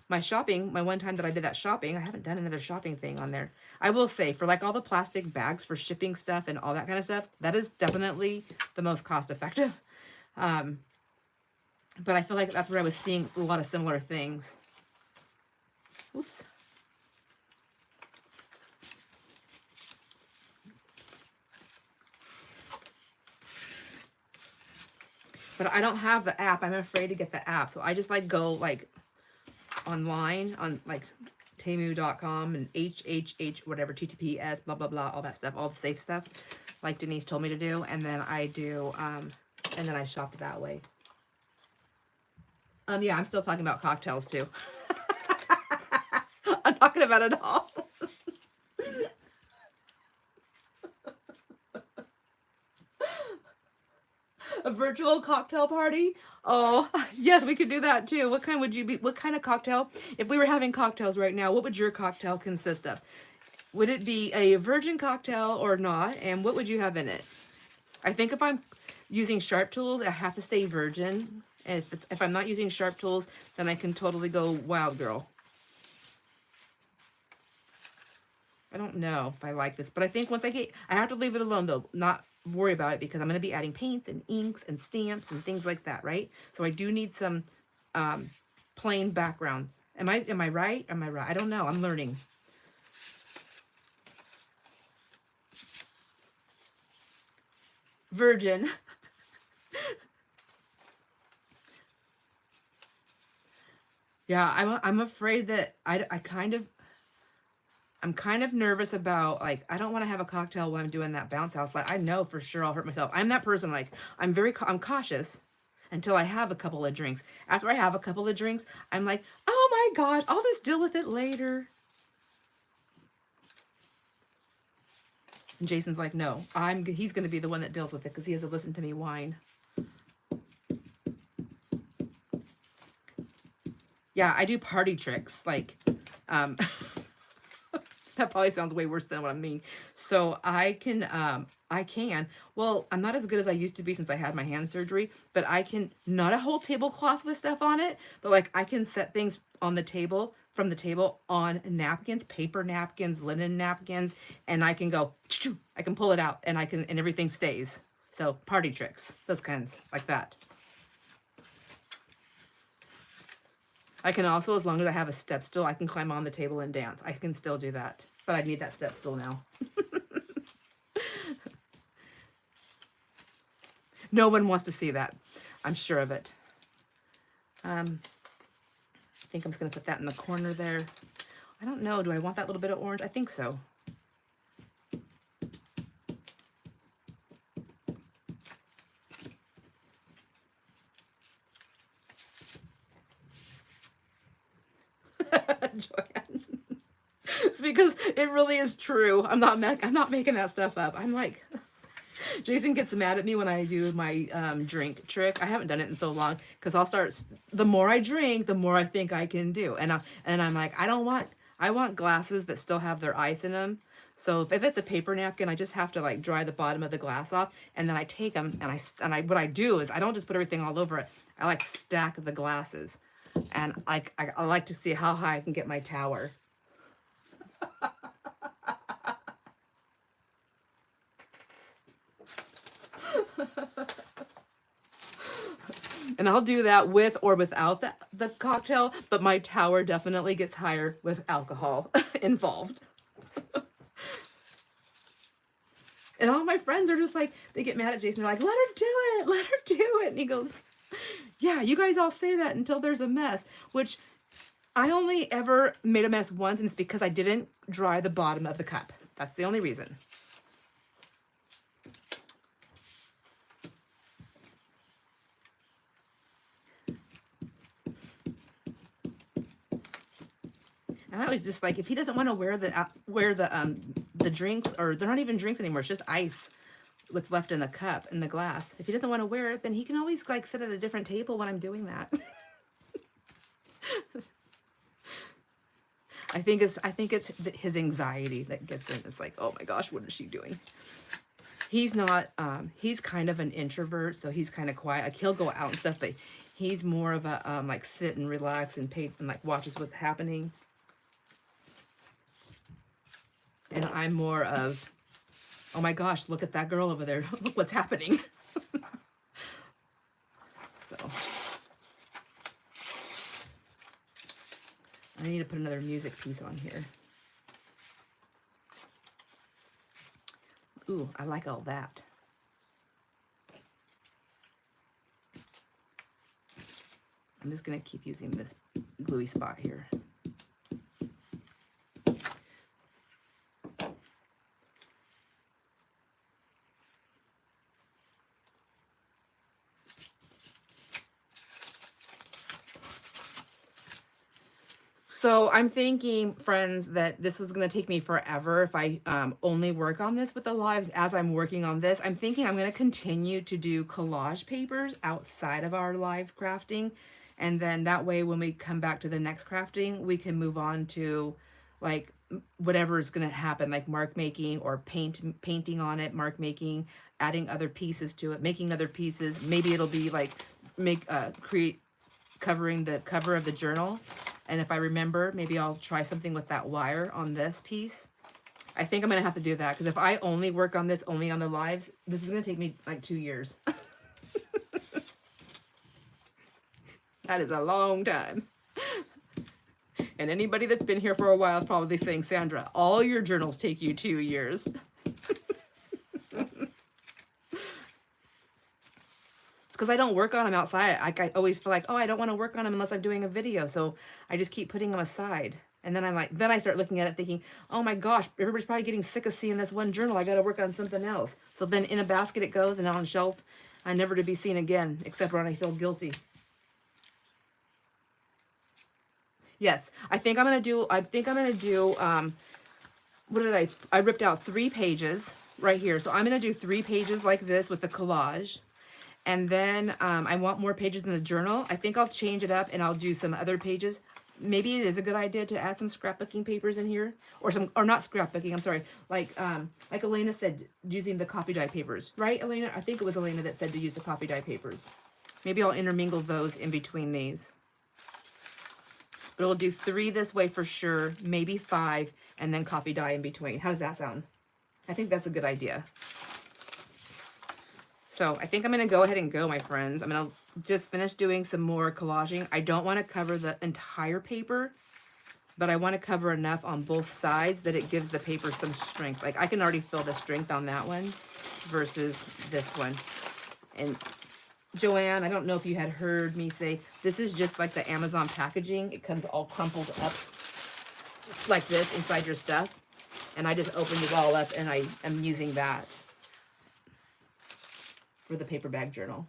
my shopping, my one time that I did that shopping, I haven't done another shopping thing on there. I will say, for like all the plastic bags for shipping stuff and all that kind of stuff, that is definitely the most cost effective. But I feel like that's where I was seeing a lot of similar things. Oops. But I don't have the app. I'm afraid to get the app. So I just like go like online on like Temu.com and HHH, whatever, TTPS, blah, blah, blah, all that stuff, all the safe stuff like Denise told me to do. And then I do, and then I shop that way. Yeah, I'm still talking about cocktails too. I'm talking about it all. A virtual cocktail party? Oh, yes, we could do that too. What kind would you be? What kind of cocktail? If we were having cocktails right now, what would your cocktail consist of? Would it be a virgin cocktail or not? And what would you have in it? I think if I'm using sharp tools, I have to stay virgin. And if I'm not using sharp tools, then I can totally go wild girl. I don't know if I like this, but I think once I have to leave it alone though, not worry about it, because I'm going to be adding paints and inks and stamps and things like that, right? So I do need some plain backgrounds. Am I right? Am I right? I don't know. I'm learning. Virgin. Yeah, I'm afraid that I'm kind of nervous about, like, I don't want to have a cocktail while I'm doing that bounce house. Like, I know for sure I'll hurt myself. I'm that person, like, I'm cautious until I have a couple of drinks. After I have a couple of drinks, I'm like, oh my gosh, I'll just deal with it later. And Jason's like, no, he's going to be the one that deals with it because he has to listen to me whine. Yeah, I do party tricks. Like, that probably sounds way worse than what I mean. So I can, well, I'm not as good as I used to be since I had my hand surgery, but I can, not a whole tablecloth with stuff on it, but like I can set things on the table from the table on napkins, paper napkins, linen napkins, and I can go, I can pull it out and and everything stays. So party tricks, those kinds like that. I can also, as long as I have a step stool, I can climb on the table and dance. I can still do that, but I need that step stool now. No one wants to see that. I'm sure of it. I think I'm just going to put that in the corner there. I don't know. Do I want that little bit of orange? I think so. Joanne. It's because it really is true. I'm not making that stuff up. I'm like, Jason gets mad at me when I do my drink trick. I haven't done it in so long because I'll start. The more I drink, the more I think I can do, and I'm like, I want glasses that still have their ice in them. So if it's a paper napkin, I just have to like dry the bottom of the glass off, and then I take them and I what I do is I don't just put everything all over it. I like stack the glasses, and I like to see how high I can get my tower. And I'll do that with or without the cocktail, but my tower definitely gets higher with alcohol involved. And all my friends are just like, they get mad at Jason. They're like, let her do it. Let her do it. And he goes, yeah, you guys all say that until there's a mess, which I only ever made a mess once, and it's because I didn't dry the bottom of the cup. That's the only reason. And I was just like, if he doesn't want to wear the drinks, or they're not even drinks anymore, it's just ice, what's left in the cup, in the glass. If he doesn't want to wear it, then he can always like sit at a different table when I'm doing that. I think it's his anxiety that gets in. It's like, oh my gosh, what is she doing? He's not, he's kind of an introvert, so he's kind of quiet. Like he'll go out and stuff, but he's more of a, like sit and relax and pay and like watches what's happening. And I'm more of, oh my gosh, look at that girl over there. Look what's happening. So I need to put another music piece on here. Ooh, I like all that. I'm just going to keep using this gluey spot here. So I'm thinking, friends, that this was going to take me forever if I only work on this with the lives. As I'm working on this, I'm thinking I'm going to continue to do collage papers outside of our live crafting. And then that way, when we come back to the next crafting, we can move on to like whatever is going to happen, like mark making or painting on it, mark making, adding other pieces to it, making other pieces. Maybe it'll be like create covering the cover of the journal. And if I remember, maybe I'll try something with that wire on this piece. I think I'm going to have to do that because if I only work on this, only on the lives, this is going to take me like 2 years. That is a long time. And anybody that's been here for a while is probably saying, Sandra, all your journals take you 2 years. Because I don't work on them outside. I always feel like, oh, I don't want to work on them unless I'm doing a video. So I just keep putting them aside. And then then I start looking at it thinking, oh my gosh, everybody's probably getting sick of seeing this one journal. I got to work on something else. So then in a basket it goes and on a shelf, never to be seen again, except when I feel guilty. Yes, I think I'm going to do, what did I ripped out 3 pages right here. So I'm going to do 3 pages like this with the collage. And then I want more pages in the journal. I think I'll change it up and I'll do some other pages. Maybe it is a good idea to add some scrapbooking papers in here, or not scrapbooking. I'm sorry, like Elena said, using the copy dye papers, right, Elena? I think it was Elena that said to use the copy dye papers. Maybe I'll intermingle those in between these. But we'll do 3 this way for sure, maybe 5, and then coffee dye in between. How does that sound? I think that's a good idea. So I think I'm going to go ahead and go, my friends. I'm going to just finish doing some more collaging. I don't want to cover the entire paper, but I want to cover enough on both sides that it gives the paper some strength. Like I can already feel the strength on that one versus this one. And Joanne, I don't know if you had heard me say, this is just like the Amazon packaging. It comes all crumpled up like this inside your stuff. And I just opened it all up and I am using that for the paper bag journal.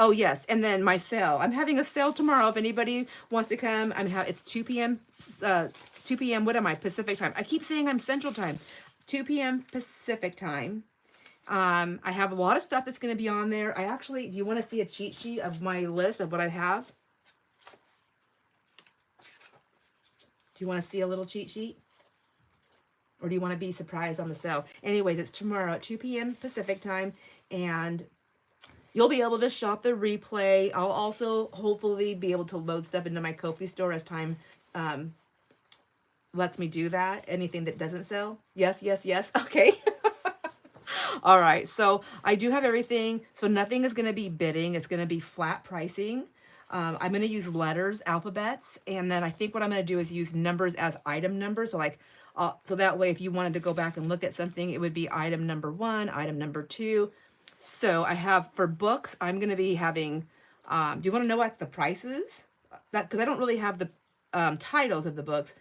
Oh yes, and then my sale. I'm having a sale tomorrow. If anybody wants to come, it's 2 p.m. 2 p.m. What am I? Pacific time. I keep saying I'm Central time. 2 p.m. Pacific time. I have a lot of stuff that's going to be on there. Do you want to see a cheat sheet of my list of what I have? Do you want to see a little cheat sheet? Or do you want to be surprised on the sale? Anyways, it's tomorrow at 2 p.m. Pacific time, and you'll be able to shop the replay. I'll also hopefully be able to load stuff into my Ko-fi store as time lets me do that. Anything that doesn't sell. Yes, yes, yes. Okay. All right. So I do have everything. So nothing is going to be bidding. It's going to be flat pricing. I'm going to use letters, alphabets. And then I think what I'm going to do is use numbers as item numbers. So like, so that way, if you wanted to go back and look at something, it would be item number 1, item number 2. So I have for books, I'm going to be having, do you want to know what the price is? Because I don't really have the titles of the books.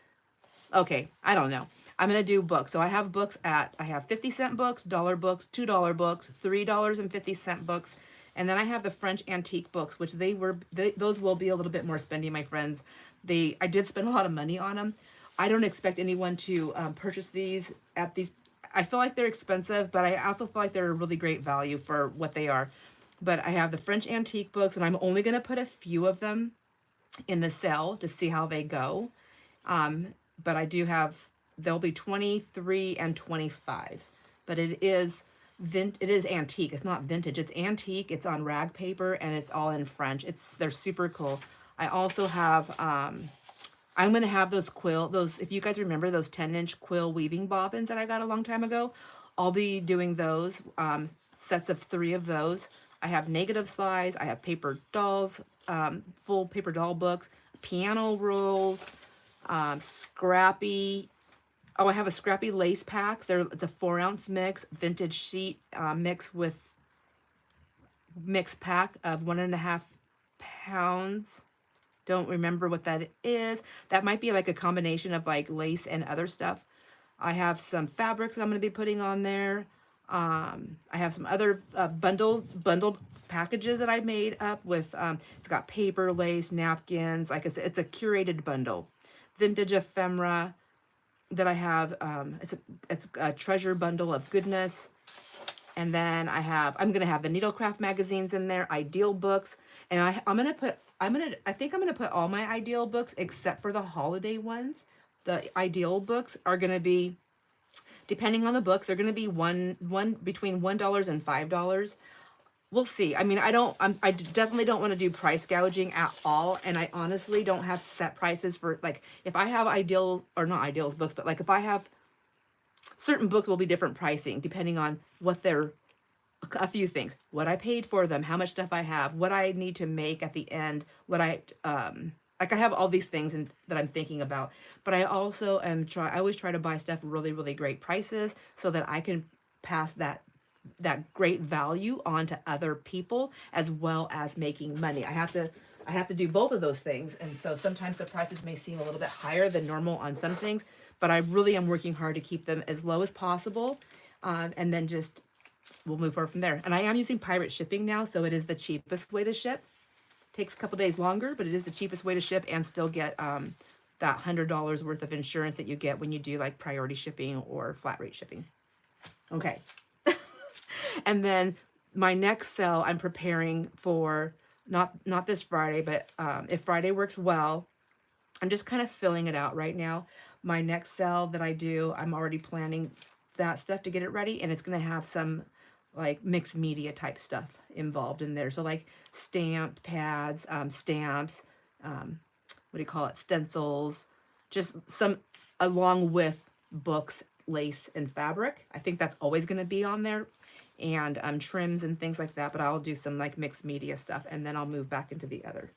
Okay, I don't know. I'm going to do books. So I have books I have 50-cent books, dollar books, $2 books, $3.50 books. And then I have the French antique books, which those will be a little bit more spendy, my friends. I did spend a lot of money on them. I don't expect anyone to purchase these at these. I feel like they're expensive, but I also feel like they're a really great value for what they are. But I have the French antique books, and I'm only going to put a few of them in the sale to see how they go. But I do have, they'll be 23 and 25. But it is antique. It's not vintage. It's antique. It's on rag paper, and it's all in French. They're super cool. I also have, I'm going to have those if you guys remember those 10-inch quill weaving bobbins that I got a long time ago, I'll be doing those, sets of 3 of those. I have negative slides. I have paper dolls, full paper doll books, piano rolls, scrappy. Oh, I have a scrappy lace packs. It's a 4-ounce mix, vintage sheet mix with mixed pack of 1.5 pounds. Don't remember what that is. That might be like a combination of like lace and other stuff. I have some fabrics I'm going to be putting on there. I have some other bundled packages that I made up with, it's got paper, lace, napkins. Like it's a curated bundle. Vintage ephemera that I have. It's a treasure bundle of goodness. And then I'm going to have the Needlecraft magazines in there, Ideal books. And I think I'm going to put all my Ideal books except for the holiday ones. The Ideal books are going to be, depending on the books, they're going to be between $1 and $5. We'll see. I mean, I definitely don't want to do price gouging at all. And I honestly don't have set prices for, like, if I have not Ideals books, but like if I have certain books will be different pricing depending on what a few things, what I paid for them, how much stuff I have, what I need to make at the end, I have all these things that I'm thinking about, but I also I always try to buy stuff really, really great prices so that I can pass that great value on to other people as well as making money. I have to do both of those things. And so sometimes the prices may seem a little bit higher than normal on some things, but I really am working hard to keep them as low as possible. And then we'll move forward from there. And I am using pirate shipping now, so it is the cheapest way to ship. Takes a couple days longer, but it is the cheapest way to ship and still get that $100 worth of insurance that you get when you do like priority shipping or flat rate shipping. Okay. And then my next sale I'm preparing for not this Friday, but if Friday works well, I'm just kind of filling it out right now. My next sale that I do, I'm already planning that stuff to get it ready, and it's going to have some like mixed media type stuff involved in there. So like stamped pads, stamps, what do you call it? Stencils, just some, along with books, lace, and fabric. I think that's always going to be on there, and trims and things like that. But I'll do some like mixed media stuff, and then I'll move back into the other.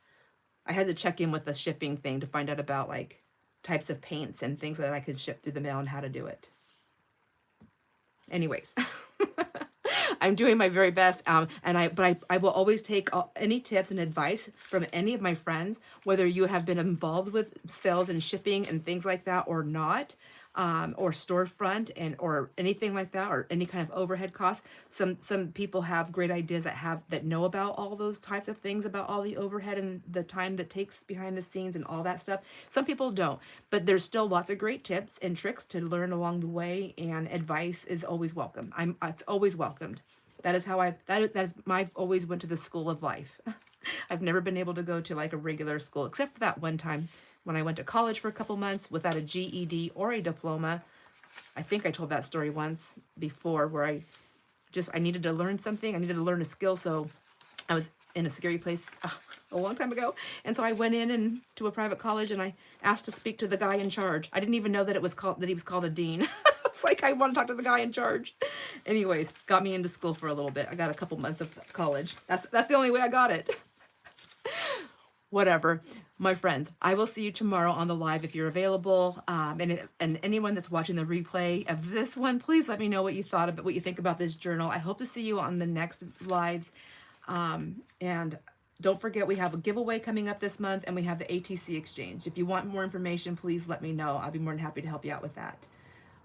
I had to check in with the shipping thing to find out about like types of paints and things that I could ship through the mail and how to do it. Anyways, I'm doing my very best, and I will always take any tips and advice from any of my friends, whether you have been involved with sales and shipping and things like that or not, or storefront or anything like that, or any kind of overhead costs. Some people have great ideas that know about all those types of things, about all the overhead and the time that takes behind the scenes and all that stuff. Some people don't, but there's still lots of great tips and tricks to learn along the way, and advice is always welcome. It's always welcomed. That is how I've always went to the school of life. I've never been able to go to like a regular school, except for that one time when I went to college for a couple months without a GED or a diploma. I think I told that story once before, where I needed to learn something. I needed to learn a skill. So I was in a scary place a long time ago. And so I went in to a private college, and I asked to speak to the guy in charge. I didn't even know that he was called a dean. It's like, I want to talk to the guy in charge. Anyways, got me into school for a little bit. I got a couple months of college. That's the only way I got it. Whatever, my friends, I will see you tomorrow on the live if you're available. And anyone that's watching the replay of this one, please let me know what you think about this journal. I hope to see you on the next lives. And don't forget, we have a giveaway coming up this month, and we have the ATC exchange. If you want more information, please let me know. I'll be more than happy to help you out with that.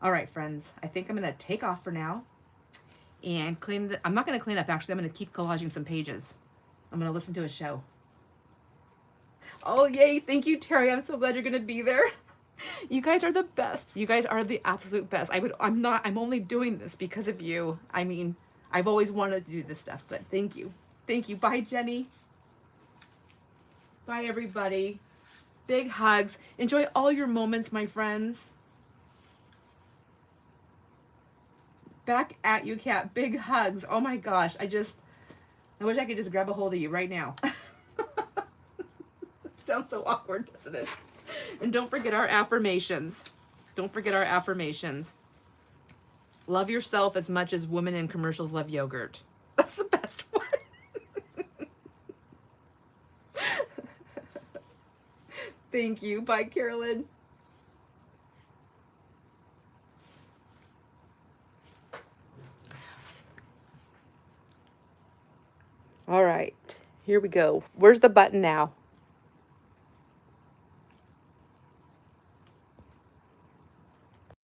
All right, friends, I think I'm going to take off for now and I'm not going to clean up, actually. I'm going to keep collaging some pages. I'm going to listen to a show. Oh, yay. Thank you, Terry. I'm so glad you're going to be there. You guys are the best. You guys are the absolute best. I'm only doing this because of you. I mean, I've always wanted to do this stuff, but thank you. Thank you. Bye, Jenny. Bye, everybody. Big hugs. Enjoy all your moments, my friends. Back at you, Kat. Big hugs. Oh my gosh. I wish I could just grab a hold of you right now. Sounds so awkward, doesn't it? And don't forget our affirmations. Don't forget our affirmations. Love yourself as much as women in commercials love yogurt. That's the best one. Thank you. Bye, Carolyn. All right, here we go. Where's the button now?